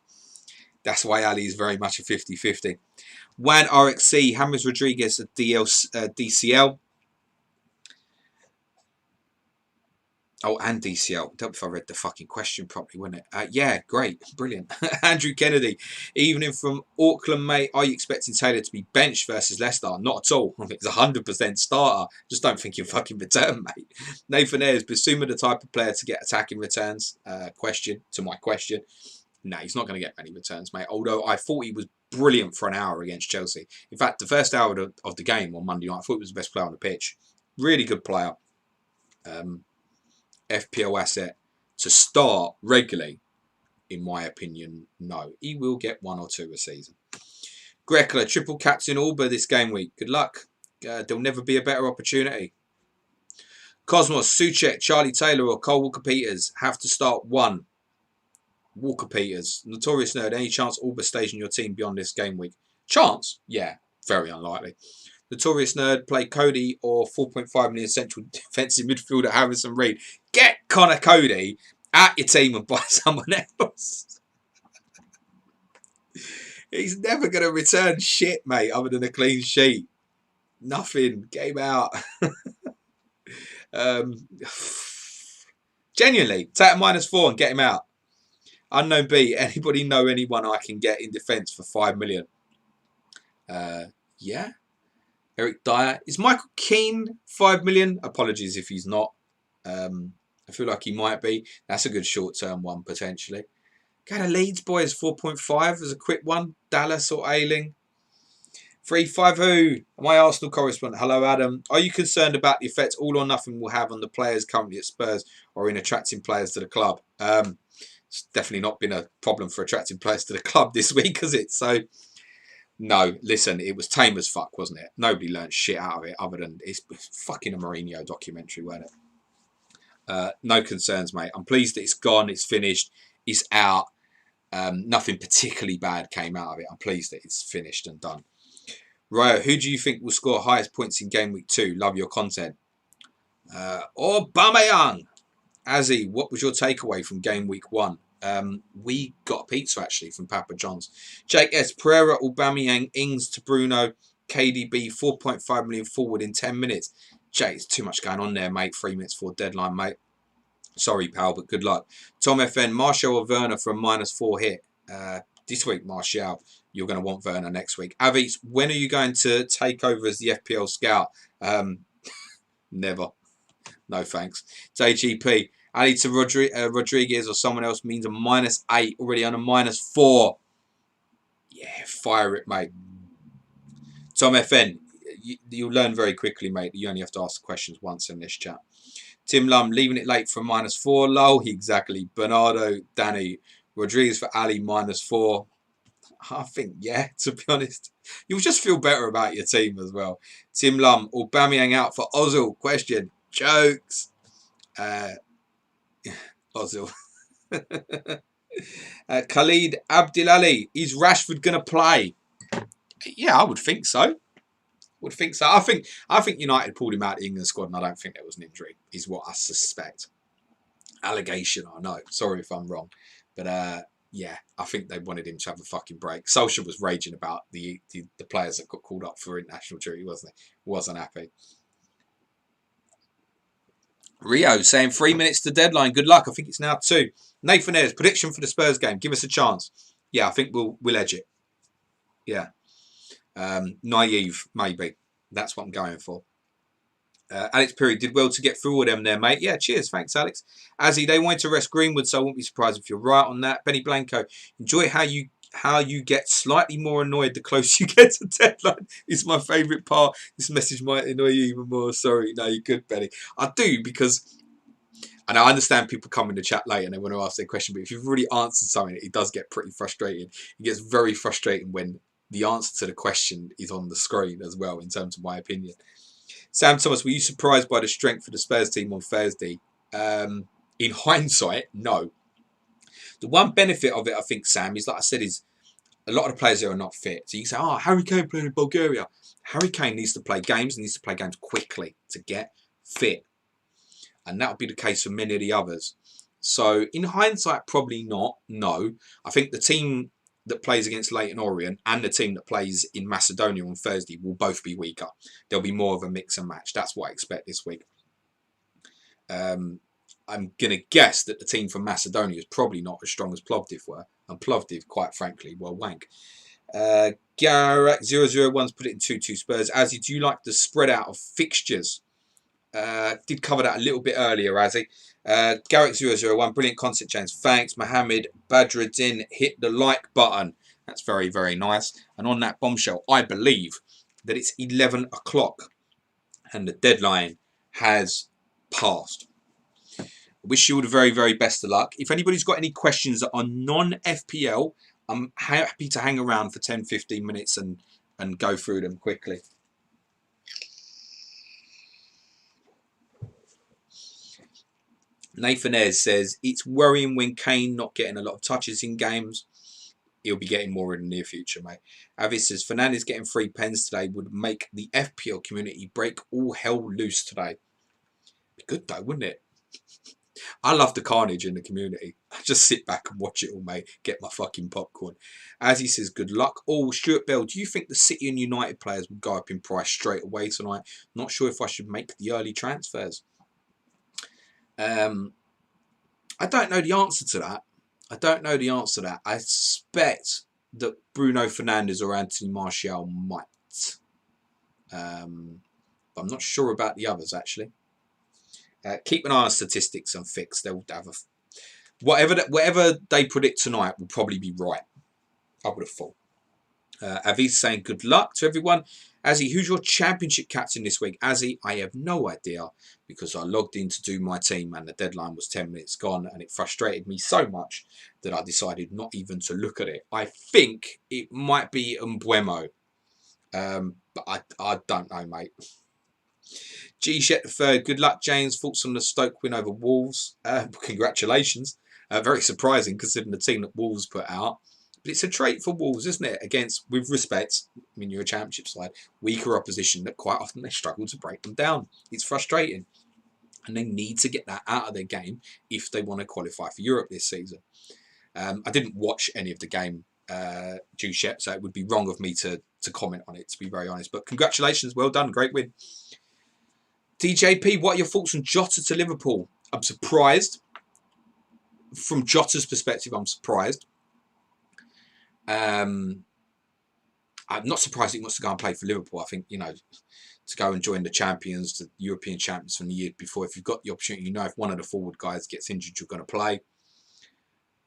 A: That's why Ali is very much a 50-50. Wan RXC, James Rodriguez at DCL. Oh, and DCL. I don't know if I read the fucking question properly, wasn't it? Yeah, great. Brilliant. Andrew Kennedy. Evening from Auckland, mate. Are you expecting Taylor to be benched versus Leicester? Not at all. I think it's 100% starter. Just don't think he'll fucking return, mate. Nathan Ayres. Basuma the type of player to get attacking returns? Question to my question. No, he's not going to get many returns, mate. Although I thought he was brilliant for an hour against Chelsea. In fact, the first hour of the game on Monday night, I thought he was the best player on the pitch. Really good player. FPL asset to start regularly, in my opinion, no. He will get 1 or 2 a season. Grekla, triple captain Alba this game week. Good luck. There'll never be a better opportunity. Cosmos, Souček, Charlie Taylor or Cole Walker-Peters have to start 1. Walker-Peters. Notorious nerd, any chance Alba stays in your team beyond this game week? Chance? Yeah, very unlikely. Notorious nerd, play Cody or 4.5 million central defensive midfielder Harrison Reed. Get Connor Cody out your team and buy someone else. He's never going to return shit, mate, other than a clean sheet. Nothing. Get him out. Genuinely, take a -4 and get him out. Unknown B, anybody know anyone I can get in defence for 5 million? Yeah. Eric Dyer. Is Michael Keane 5 million? Apologies if he's not. I feel like he might be. That's a good short-term one, potentially. Go to Leeds, boys. 4.5 as a quick one. Dallas or Ailing. 350. My Arsenal correspondent. Hello, Adam. Are you concerned about the effect all or nothing will have on the players currently at Spurs or in attracting players to the club? It's definitely not been a problem for attracting players to the club this week, has it? So, no. Listen, it was tame as fuck, wasn't it? Nobody learned shit out of it other than it's fucking a Mourinho documentary, wasn't it? No concerns, mate. I'm pleased that it's gone. It's finished. It's out. Nothing particularly bad came out of it. I'm pleased that it's finished and done. Ryo, who do you think will score highest points in game week 2? Love your content. Aubameyang. Azzy, what was your takeaway from game week 1? We got a pizza actually from Papa John's. Jake S. Pereira, Aubameyang, Ings to Bruno, KDB, 4.5 million forward in 10 minutes. Jake, it's too much going on there, mate. 3 minutes before deadline, mate. Sorry, pal, but good luck. Tom FN, Martial or Werner for a -4 hit. This week, Martial. You're going to want Werner next week. Avis, when are you going to take over as the FPL scout? Never. No thanks. It's AGP. Ali to Rodriguez or someone else means a -8. Already on a -4. Yeah, fire it, mate. Tom FN, you'll learn very quickly, mate. You only have to ask the questions once in this chat. Tim Lum, leaving it late for a -4. Lol, exactly. Bernardo, Danny. Rodriguez for Ali, -4. I think, yeah, to be honest. You'll just feel better about your team as well. Tim Lum, Aubameyang out for Ozil. Question. Jokes. Ozil. Khalid Abdilali. Is Rashford going to play? Yeah, I would think so. I think United pulled him out of the England squad and I don't think there was an injury, is what I suspect. Allegation, I know. Sorry if I'm wrong. But yeah, I think they wanted him to have a fucking break. Solskjaer was raging about the players that got called up for international duty, wasn't he? Wasn't happy. Rio saying 3 minutes to deadline. Good luck. I think it's now 2. Nathan Ayres, prediction for the Spurs game. Give us a chance. Yeah, I think we'll edge it. Yeah. Naive, maybe. That's what I'm going for. Alex Perry did well to get through all them there, mate. Yeah, cheers. Thanks, Alex. Azzy, they wanted to rest Greenwood, so I won't be surprised if you're right on that. Benny Blanco, enjoy how you get slightly more annoyed the closer you get to deadline. It's my favourite part. This message might annoy you even more. Sorry. No, you're good, Benny. I do because, and I understand people come in the chat late and they want to ask their question, but if you've already answered something, it does get pretty frustrating. It gets very frustrating when the answer to the question is on the screen as well, in terms of my opinion. Sam Thomas, were you surprised by the strength of the Spurs team on Thursday? In hindsight, no. The one benefit of it, I think, Sam, is like I said, is a lot of the players there are not fit. So you can say, oh, Harry Kane playing in Bulgaria. Harry Kane needs to play games and needs to play games quickly to get fit. And that would be the case for many of the others. So in hindsight, probably not. No. I think the team that plays against Leyton Orient and the team that plays in Macedonia on Thursday will both be weaker. There'll be more of a mix and match. That's what I expect this week. I'm going to guess that the team from Macedonia is probably not as strong as Plovdiv were. And Plovdiv, quite frankly, were wank. Gareth 001's put it in 2-2 Spurs. Azzy, do you like the spread out of fixtures? Did cover that a little bit earlier, Azzy. Garrick 001, brilliant concept, James. Thanks. Mohammed Badruddin, hit the like button. That's very, very nice. And on that bombshell, I believe that it's 11 o'clock and the deadline has passed. I wish you all the very, very best of luck. If anybody's got any questions that are non-FPL, I'm happy to hang around for 10-15 minutes and go through them quickly. Nathan Ayres says, it's worrying when Kane not getting a lot of touches in games. He'll be getting more in the near future, mate. Avis says, Fernandes getting 3 pens today would make the FPL community break all hell loose today. Be good though, wouldn't it? I love the carnage in the community. I just sit back and watch it all, mate. Get my fucking popcorn. As he says, good luck. Oh, Stuart Bell, do you think the City and United players will go up in price straight away tonight? Not sure if I should make the early transfers. I don't know the answer to that. I suspect that Bruno Fernandes or Anthony Martial might. But I'm not sure about the others, actually. Keep an eye on statistics and Fix. They'll have whatever they predict tonight will probably be right. I would have thought. Avi's saying good luck to everyone. Azzy, who's your championship captain this week? Azzy, I have no idea because I logged in to do my team and the deadline was 10 minutes gone and it frustrated me so much that I decided not even to look at it. I think it might be Mbuemo, but I don't know, mate. G. Shet III, good luck, James. Thoughts on the Stoke win over Wolves? Congratulations. Very surprising considering the team that Wolves put out. But it's a trait for Wolves, isn't it? Against, with respect, I mean, you're a championship side, weaker opposition that quite often they struggle to break them down. It's frustrating. And they need to get that out of their game if they want to qualify for Europe this season. I didn't watch any of the game, Duchet, so it would be wrong of me to comment on it, to be very honest. But congratulations, well done, great win. DJP, what are your thoughts on Jota to Liverpool? I'm surprised. From Jota's perspective, I'm surprised. I'm not surprised he wants to go and play for Liverpool. I think, you know, to go and join the champions, the European champions from the year before, if you've got the opportunity, you know, if one of the forward guys gets injured, you're going to play.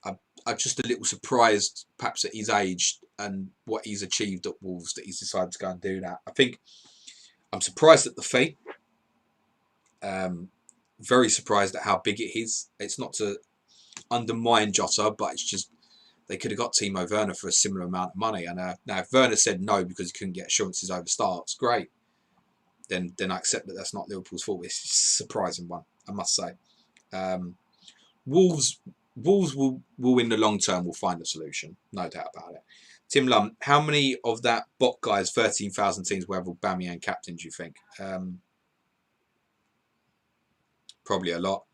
A: I'm just a little surprised, perhaps at his age and what he's achieved at Wolves, that he's decided to go and do that. I think I'm surprised at the fee. Very surprised at how big it is. It's not to undermine Jota, but it's just they could have got Timo Werner for a similar amount of money. And now if Werner said no because he couldn't get assurances over starts, great. Then I accept that that's not Liverpool's fault. It's a surprising one, I must say. Wolves will in the long term will find a solution, no doubt about it. Tim Lum, how many of that bot guys, 13,000 teams will have Aubameyang captain, do you think? Probably a lot.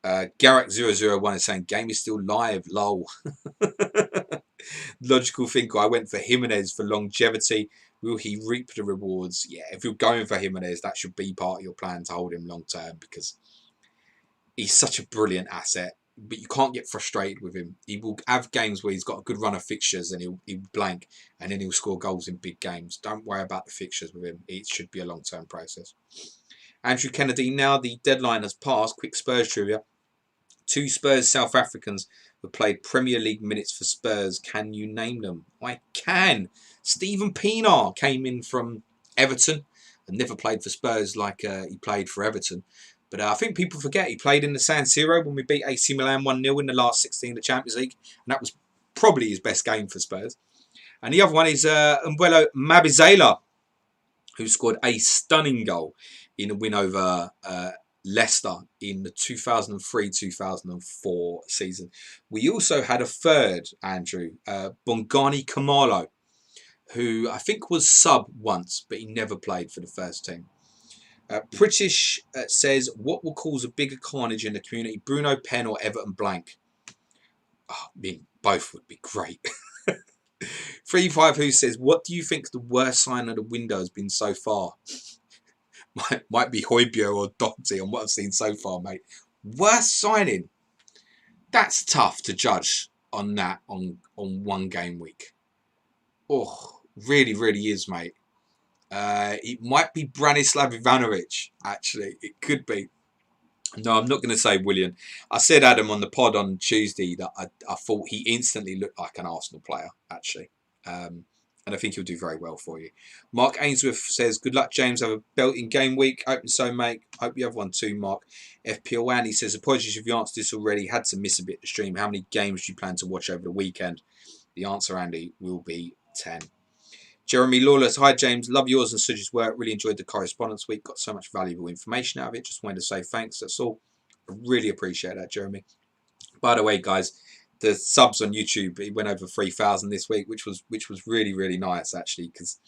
A: Garrick001 is saying, game is still live, lol. Logical thinker, I went for Jimenez for longevity. Will he reap the rewards? Yeah, if you're going for Jimenez, that should be part of your plan to hold him long term because he's such a brilliant asset. But you can't get frustrated with him. He will have games where he's got a good run of fixtures and he'll blank and then he'll score goals in big games. Don't worry about the fixtures with him. It should be a long-term process. Andrew Kennedy, now the deadline has passed. Quick Spurs trivia. 2 Spurs South Africans have played Premier League minutes for Spurs. Can you name them? I can. Stephen Pienaar came in from Everton and never played for Spurs like he played for Everton. But I think people forget he played in the San Siro when we beat AC Milan 1-0 in the last 16 of the Champions League. And that was probably his best game for Spurs. And the other one is Umbuelo Mabizela, who scored a stunning goal in a win over Leicester in the 2003-2004 season. We also had a third, Andrew, Bongani Kamalo, who I think was sub once, but he never played for the first team. British says, what will cause a bigger carnage in the community, Bruno Penn or Everton blank? Oh, I mean, both would be great. 35 who says, what do you think the worst sign of the window has been so far? might be Højbjerg or Doherty on what I've seen so far, mate. Worst signing? That's tough to judge on that on one game week. Oh, really, really is, mate. It might be Branislav Ivanovic, actually. It could be. No, I'm not going to say William. I said Adam on the pod on Tuesday that I thought he instantly looked like an Arsenal player, actually. And I think he'll do very well for you. Mark Ainsworth says, good luck, James. Have a belting game week. Hope so, mate. Hope you have one too, Mark. FPL Andy says, apologies if you answered this already. Had to miss a bit of the stream. How many games do you plan to watch over the weekend? The answer, Andy, will be 10. Jeremy Lawless, hi James, love yours and Suj's work. Really enjoyed the correspondence week. Got so much valuable information out of it. Just wanted to say thanks. That's all. I really appreciate that, Jeremy. By the way, guys, the subs on YouTube, it went over 3,000 this week, which was really, really nice actually, because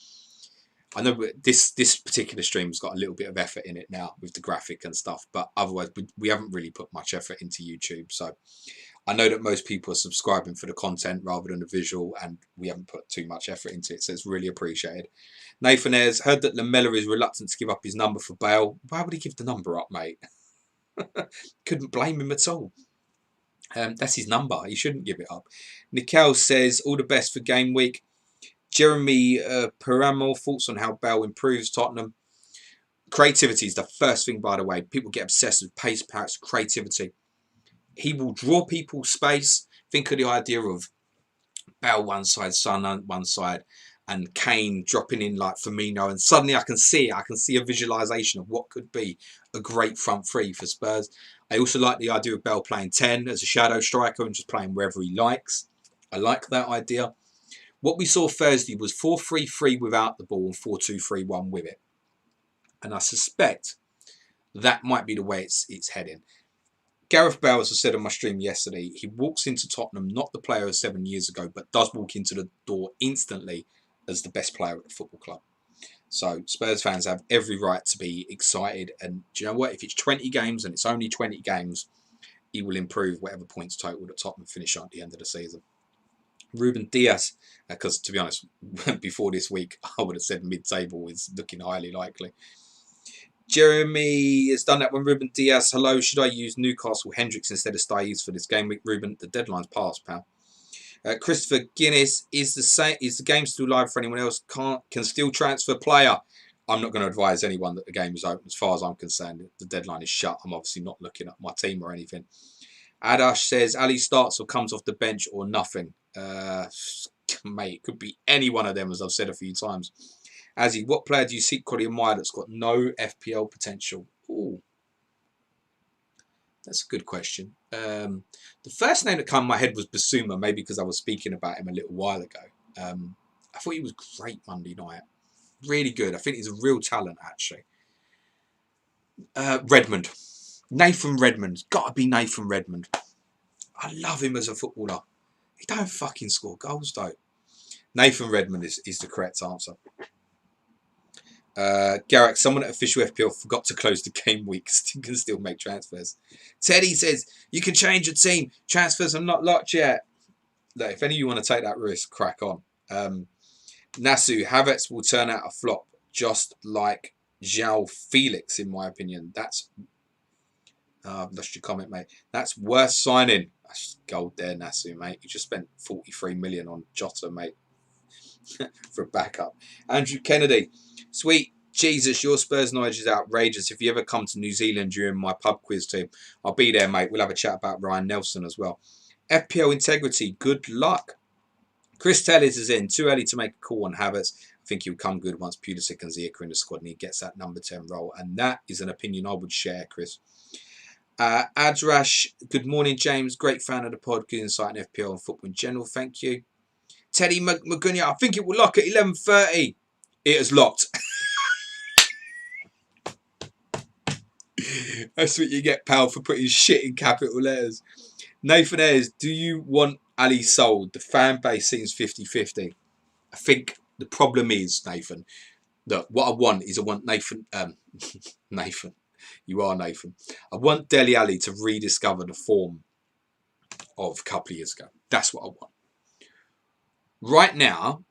A: I know this particular stream's got a little bit of effort in it now with the graphic and stuff, but otherwise we haven't really put much effort into YouTube. So I know that most people are subscribing for the content rather than the visual, and we haven't put too much effort into it, so it's really appreciated. Nathan Ayres, heard that Lamella is reluctant to give up his number for Bale. Why would he give the number up, mate? Couldn't blame him at all. That's his number. He shouldn't give it up. Nikel says, all the best for game week. Jeremy Paramo, thoughts on how Bale improves Tottenham. Creativity is the first thing, by the way. People get obsessed with pace, perhaps creativity. He will draw people space. Think of the idea of Bale one side, Son on one side, and Kane dropping in like Firmino, and suddenly I can see a visualization of what could be a great front three for Spurs. I also like the idea of Bale playing 10 as a shadow striker and just playing wherever he likes. I like that idea. What we saw Thursday was 4-3-3 without the ball and 4-2-3-1 with it. And I suspect that might be the way it's heading. Gareth Bale, as I said on my stream yesterday, he walks into Tottenham, not the player of 7 years ago, but does walk into the door instantly as the best player at the football club. So Spurs fans have every right to be excited. And do you know what? If it's 20 games and it's only 20 games, he will improve whatever points total that Tottenham finish at the end of the season. Ruben Diaz, because to be honest, before this week, I would have said mid-table is looking highly likely. Jeremy has done that one. Ruben Diaz, hello. Should I use Newcastle Hendricks instead of Styes for this game week? Ruben, the deadline's passed, pal. Christopher Guinness, is the game still live for anyone else? Can still transfer player. I'm not going to advise anyone that the game is open. As far as I'm concerned, the deadline is shut. I'm obviously not looking at my team or anything. Adash says Ali starts or comes off the bench or nothing. Mate, it could be any one of them, as I've said a few times. Azzy, what player do you secretly admire that's got no FPL potential? Ooh, that's a good question. The first name that came to my head was Basuma, maybe because I was speaking about him a little while ago. I thought he was great Monday night. Really good. I think he's a real talent, actually. Redmond. Nathan Redmond. Got to be Nathan Redmond. I love him as a footballer. He don't fucking score goals, though. Nathan Redmond is the correct answer. Gareth, someone at official FPL forgot to close the game week. Can still make transfers. Teddy says, you can change your team. Transfers are not locked yet. Look, if any of you want to take that risk, crack on. Nasu, Havertz will turn out a flop, just like João Felix, in my opinion. That's... I've lost your comment, mate. That's worth signing. That's gold there, Nasu, mate. You just spent 43 million on Jota, mate, for a backup. Andrew Kennedy. Sweet Jesus, your Spurs knowledge is outrageous. If you ever come to New Zealand during my pub quiz team, I'll be there, mate. We'll have a chat about Ryan Nelson as well. FPL integrity, good luck. Chris Tellers is in. Too early to make a call on Havertz. I think he'll come good once Pulisic and Ziyech are in the squad and he gets that number 10 role. And that is an opinion I would share, Chris. Adrash, good morning, James. Great fan of the pod. Good insight in FPL and football in general. Thank you. Teddy Magunia, I think it will lock at 11:30. It is locked. That's what you get, pal, for putting shit in capital letters. Nathan Ayres, do you want Ali sold? The fan base seems 50-50. I think the problem is, Nathan, that what I want is Nathan. Nathan. You are Nathan. I want Dele Alli to rediscover the form of a couple of years ago. That's what I want. Right now,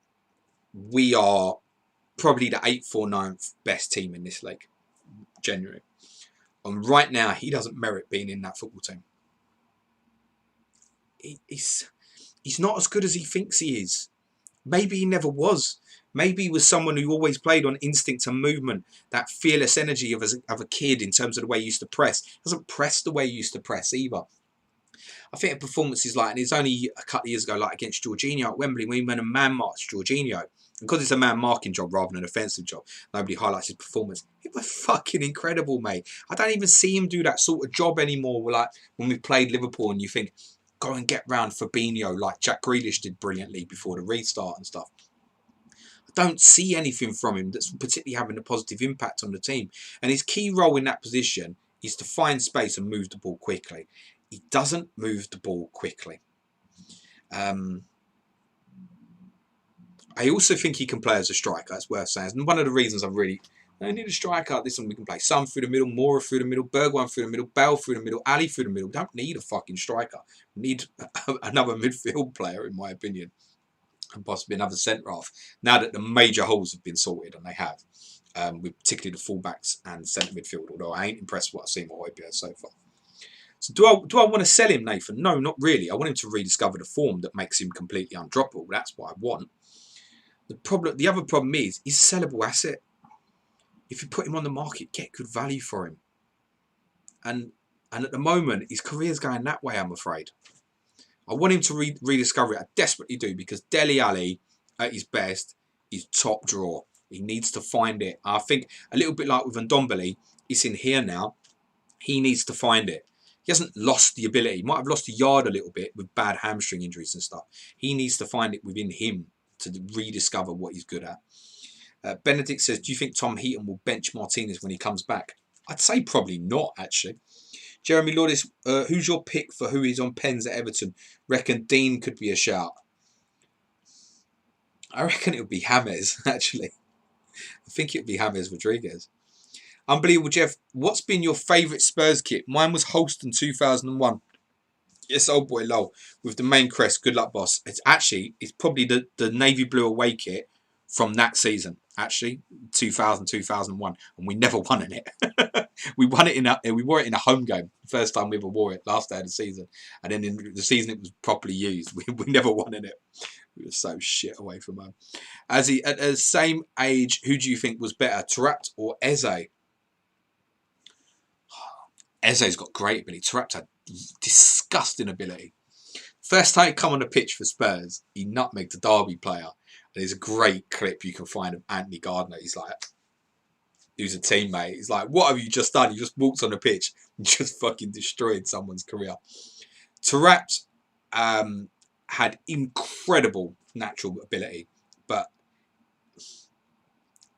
A: we are probably the 8th or 9th best team in this league. Genuinely. And right now, he doesn't merit being in that football team. He's not as good as he thinks he is. Maybe he never was. Maybe he was someone who always played on instinct and movement, that fearless energy of a kid in terms of the way he used to press. He doesn't press the way he used to press either. I think a performance is like, and it's only a couple of years ago, like against Jorginho at Wembley, when he went and man-marked Jorginho. And because it's a man-marking job rather than an offensive job, nobody highlights his performance. It was fucking incredible, mate. I don't even see him do that sort of job anymore. Like when we played Liverpool and you think, go and get round Fabinho like Jack Grealish did brilliantly before the restart and stuff. Don't see anything from him that's particularly having a positive impact on the team. And his key role in that position is to find space and move the ball quickly. He doesn't move the ball quickly. I also think he can play as a striker. That's worth saying. And one of the reasons I need a striker. This one we can play. Son through the middle, Mora through the middle, Bergwijn through the middle, Bale through the middle, Ali through the middle. Don't need a fucking striker. We need another midfield player, in my opinion. And possibly another centre-half, now that the major holes have been sorted, and they have, with particularly the fullbacks and centre midfield, although I ain't impressed with what I've seen with Højbjerg so far. So do I want to sell him, Nathan? No, not really. I want him to rediscover the form that makes him completely undroppable. That's what I want. The other problem is, he's a sellable asset. If you put him on the market, get good value for him. And And at the moment, his career's going that way, I'm afraid. I want him to rediscover it. I desperately do, because Dele Alli, at his best, is top draw. He needs to find it. I think a little bit like with Ndombele, it's in here now. He needs to find it. He hasn't lost the ability. He might have lost a yard a little bit with bad hamstring injuries and stuff. He needs to find it within him to rediscover what he's good at. Benedict says, do you think Tom Heaton will bench Martinez when he comes back? I'd say probably not, actually. Jeremy Lourdes, who's your pick for who is on pens at Everton? Reckon Dean could be a shout. I reckon it would be James, actually. I think it would be James Rodriguez. Unbelievable Jeff, what's been your favourite Spurs kit? Mine was Holston 2001. Yes, old boy lol. With the main crest. Good luck, boss. It's probably the navy blue away kit from that season. Actually, 2000, 2001. And we never won in it. we won it we wore it in a home game. First time we ever wore it. Last day of the season. And then in the season it was properly used. We never won in it. We were so shit away from home. At the same age, who do you think was better? Taarabt or Eze? Eze's got great ability. Taarabt had disgusting ability. First time he come on the pitch for Spurs, he nutmegged a Derby player. And there's a great clip you can find of Anthony Gardner. He's like, who's a teammate. He's like, what have you just done? You just walked on the pitch and just fucking destroyed someone's career. Taarabt had incredible natural ability, but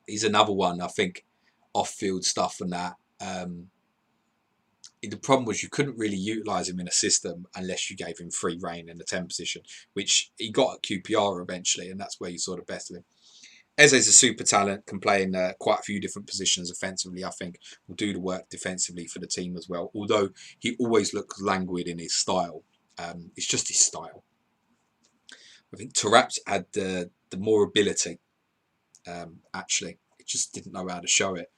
A: he's another one, I think, off-field stuff and that. The problem was you couldn't really utilise him in a system unless you gave him free reign in the 10 position, which he got at QPR eventually, and that's where you saw the best of him. Eze's a super talent, can play in quite a few different positions offensively, I think. Will do the work defensively for the team as well, although he always looks languid in his style. It's just his style. I think Taarabt had the more ability, actually. He just didn't know how to show it.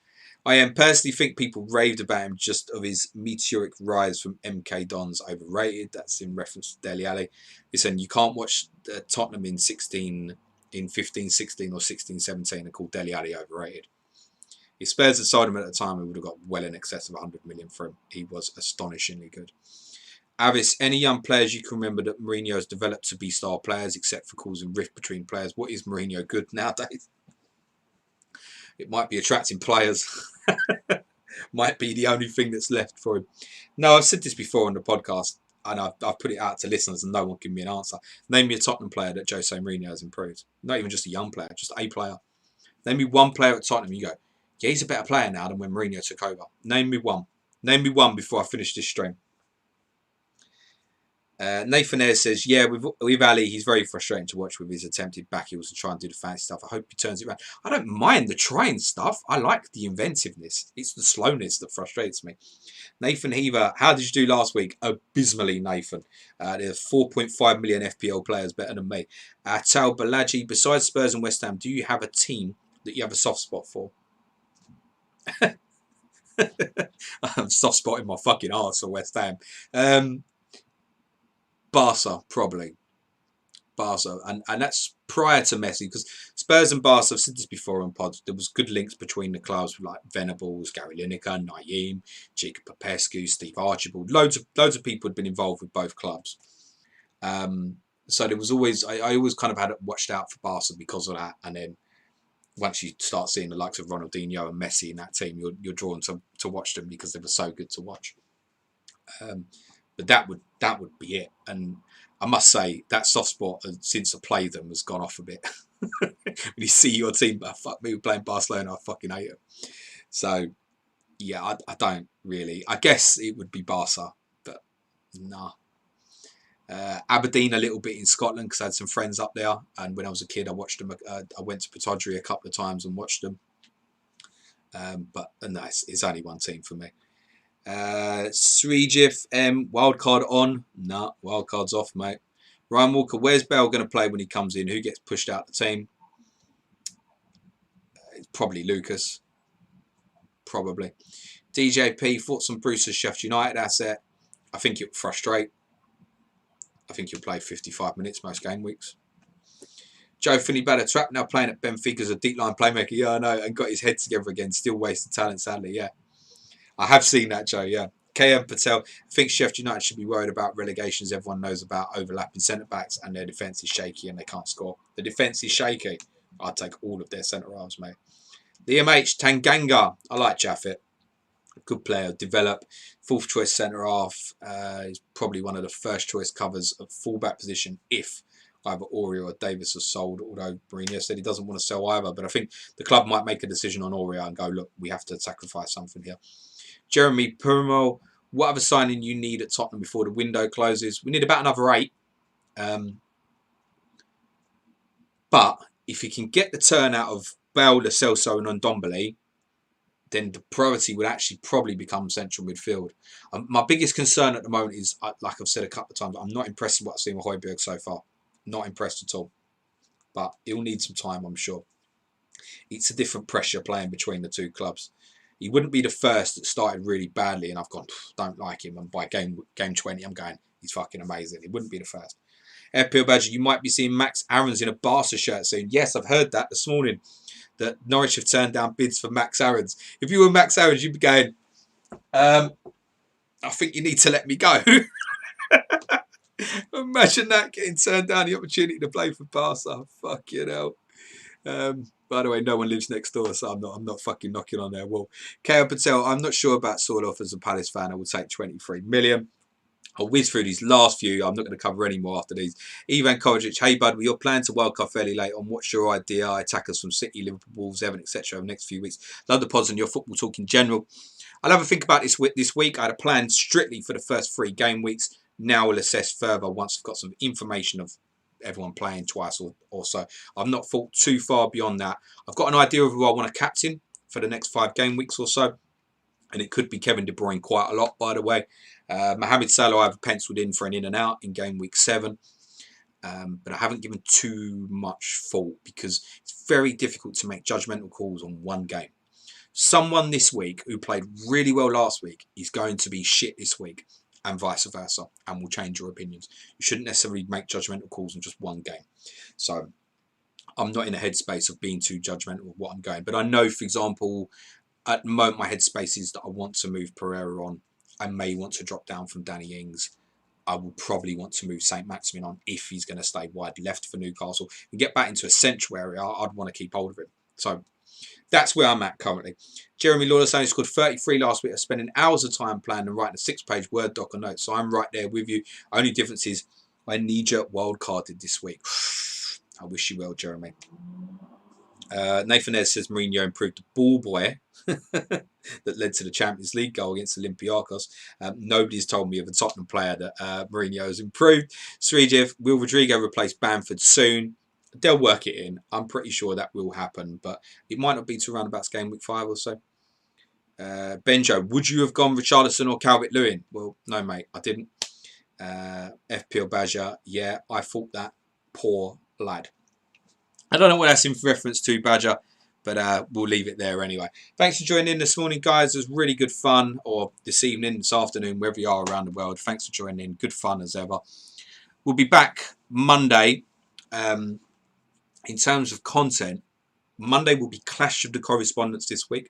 A: I personally think people raved about him just of his meteoric rise from MK Dons overrated. That's in reference to Dele Alli. He's saying you can't watch Tottenham in 15, 16 or 16, 17 and call Dele Alli overrated. If Spurs had sold him at the time, we would have got well in excess of 100 million for him. He was astonishingly good. Avis, any young players you can remember that Mourinho has developed to be star players, except for causing rift between players? What is Mourinho good nowadays? It might be attracting players. Might be the only thing that's left for him. No, I've said this before on the podcast, and I've put it out to listeners, and no one can give me an answer. Name me a Tottenham player that Jose Mourinho has improved. Not even just a young player, just a player. Name me one player at Tottenham. You go, yeah, he's a better player now than when Mourinho took over. Name me one. Name me one before I finish this stream. Nathan Ayres says, yeah, with Ali, he's very frustrating to watch with his attempted back heels and try and do the fancy stuff. I hope he turns it around. I don't mind the trying stuff. I like the inventiveness. It's the slowness that frustrates me. Nathan Heaver, how did you do last week? Abysmally, Nathan. There's 4.5 million FPL players better than me. Tal Balaji, besides Spurs and West Ham, do you have a team that you have a soft spot for? I'm soft spot in my fucking arse for West Ham. Barca, probably. Barca. And that's prior to Messi, because Spurs and Barca, I've said this before on pods, there was good links between the clubs with like Venables, Gary Lineker, Naeem, Jacob Popescu, Steve Archibald. Loads of people had been involved with both clubs. So there was always, I always kind of had it watched out for Barca because of that. And then once you start seeing the likes of Ronaldinho and Messi in that team, you're drawn to watch them because they were so good to watch. But that would be it. And I must say, that soft spot, since I played them, has gone off a bit. When you see your team, fuck me, we're playing Barcelona, I fucking hate it. So, yeah, I don't really. I guess it would be Barca, but nah. Aberdeen a little bit in Scotland because I had some friends up there. And when I was a kid, I watched them. I went to Pittodrie a couple of times and watched them. But no, it's only one team for me. Srijif wildcard on. Nah, wildcard's off, mate. Ryan Walker, where's Bale going to play when he comes in? Who gets pushed out the team? It's probably Lucas. Probably. DJP, thoughts on Bruce's Sheffield United asset? I think it'll frustrate. I think he'll play 55 minutes most game weeks. Joe Finney Trap now playing at Benfica as a deep line playmaker. Yeah, I know, and got his head together again. Still wasted talent, sadly, yeah. I have seen that, Joe, yeah. KM Patel, I think Sheffield United should be worried about relegations. Everyone knows about overlapping centre-backs and their defence is shaky and they can't score. The defence is shaky. I'd take all of their centre-halves, mate. Liam H. Tanganga. I like Jaffet. Good player. Develop. Fourth choice centre-half. He's probably one of the first choice covers at full-back position if either Aurier or Davis are sold, although Mourinho said he doesn't want to sell either. But I think the club might make a decision on Aurier and go, look, we have to sacrifice something here. Jeremy Purmo, what other signing you need at Tottenham before the window closes? We need about another 8. But if you can get the turn out of Bale, Lo Celso and Ndombele, then the priority would actually probably become central midfield. My biggest concern at the moment is, like I've said a couple of times, I'm not impressed with what I've seen with Højbjerg so far. Not impressed at all. But he'll need some time, I'm sure. It's a different pressure playing between the two clubs. He wouldn't be the first that started really badly and I've gone, don't like him. And by game 20, I'm going, he's fucking amazing. He wouldn't be the first. FPL Badger, you might be seeing Max Aarons in a Barca shirt soon. Yes, I've heard that this morning, that Norwich have turned down bids for Max Aarons. If you were Max Aarons, you'd be going, I think you need to let me go. Imagine that, getting turned down the opportunity to play for Barca. Fucking hell. By the way, no one lives next door, so I'm not fucking knocking on their wall. KO Patel, I'm not sure about Sorloth as a Palace fan. I will take 23 million. I'll whiz through these last few. I'm not going to cover any more after these. Ivan Kovacic, hey bud, you're planning to World Cup fairly late on. What's your idea? Attackers from City, Liverpool, Wolves, Everton, etc. over the next few weeks. Love the pods and your football talk in general. I'll have a think about this week. I had a plan strictly for the first 3 game weeks. Now we'll assess further once I've got some information of everyone playing twice or so. I've not thought too far beyond that. I've got an idea of who I want to captain for the next 5 game weeks or so. And it could be Kevin De Bruyne quite a lot, by the way. Mohamed Salah I've penciled in for an in and out in game week 7. But I haven't given too much thought because it's very difficult to make judgmental calls on one game. Someone this week who played really well last week is going to be shit this week and vice versa and will change your opinions. You shouldn't necessarily make judgmental calls on just one game. So I'm not in a headspace of being too judgmental of what I'm going. But I know, for example, at the moment, my headspace is that I want to move Pereira on. I may want to drop down from Danny Ings. I will probably want to move St. Maximin on if he's going to stay wide left for Newcastle. And get back into a central area, I'd want to keep hold of him. So that's where I'm at currently. Jeremy Lawless only scored 33 last week. I'm spending hours of time planning and writing a 6-page Word doc or notes. So I'm right there with you. Only difference is I knee-jerk wildcarded this week. I wish you well, Jeremy. Nathan Ez says Mourinho improved the ball boy that led to the Champions League goal against Olympiacos. Nobody's told me of a Tottenham player that Mourinho has improved. Sreejev, will Rodrigo replace Bamford soon? They'll work it in. I'm pretty sure that will happen, but it might not be to roundabouts game week 5 or so. Benjo, would you have gone Richarlison or Calvert-Lewin? Well, no, mate, I didn't. FPL Badger, yeah, I thought that. Poor lad. I don't know what that's in reference to, Badger, but we'll leave it there anyway. Thanks for joining in this morning, guys. It was really good fun, or this evening, this afternoon, wherever you are around the world. Thanks for joining in. Good fun as ever. We'll be back Monday. In terms of content, Monday will be Clash of the Correspondents this week,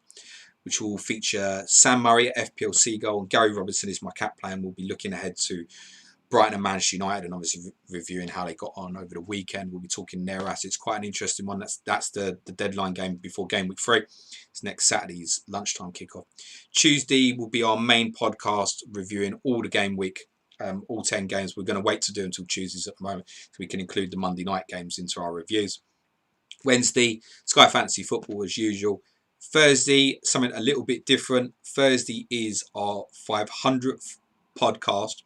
A: which will feature Sam Murray at FPL Seagull and Gary Robinson is my captain. And we'll be looking ahead to Brighton and Manchester United and obviously reviewing how they got on over the weekend. We'll be talking their assets. Quite an interesting one. That's the deadline game before game week 3. It's next Saturday's lunchtime kickoff. Tuesday will be our main podcast reviewing all the game week, all 10 games. We're going to wait to do until Tuesdays at the moment so we can include the Monday night games into our reviews. Wednesday, Sky Fantasy Football as usual. Thursday, something a little bit different. Thursday is our 500th podcast.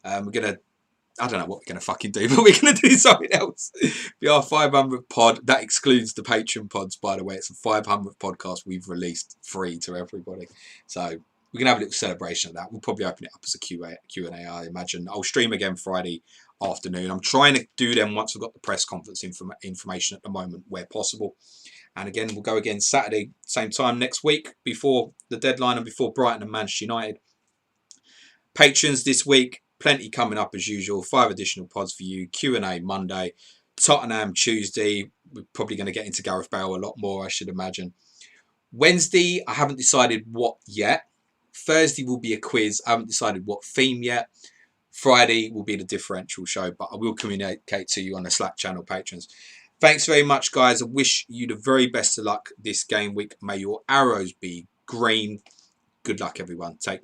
A: We're going to, I don't know what we're going to fucking do, but we're going to do something else. Be our 500th pod. That excludes the Patreon pods, by the way. It's a 500th podcast we've released free to everybody. So we're going to have a little celebration of that. We'll probably open it up as a Q&A, I imagine. I'll stream again Friday afternoon. I'm trying to do them once I've got the press conference information at the moment where possible. And again, we'll go again Saturday, same time next week, before the deadline and before Brighton and Manchester United. Patrons this week. Plenty coming up as usual. 5 additional pods for you. Q&A Monday. Tottenham Tuesday. We're probably going to get into Gareth Bale a lot more, I should imagine. Wednesday, I haven't decided what yet. Thursday will be a quiz. I haven't decided what theme yet. Friday will be the differential show, but I will communicate to you on the Slack channel, patrons. Thanks very much, guys. I wish you the very best of luck this game week. May your arrows be green. Good luck, everyone. Take care.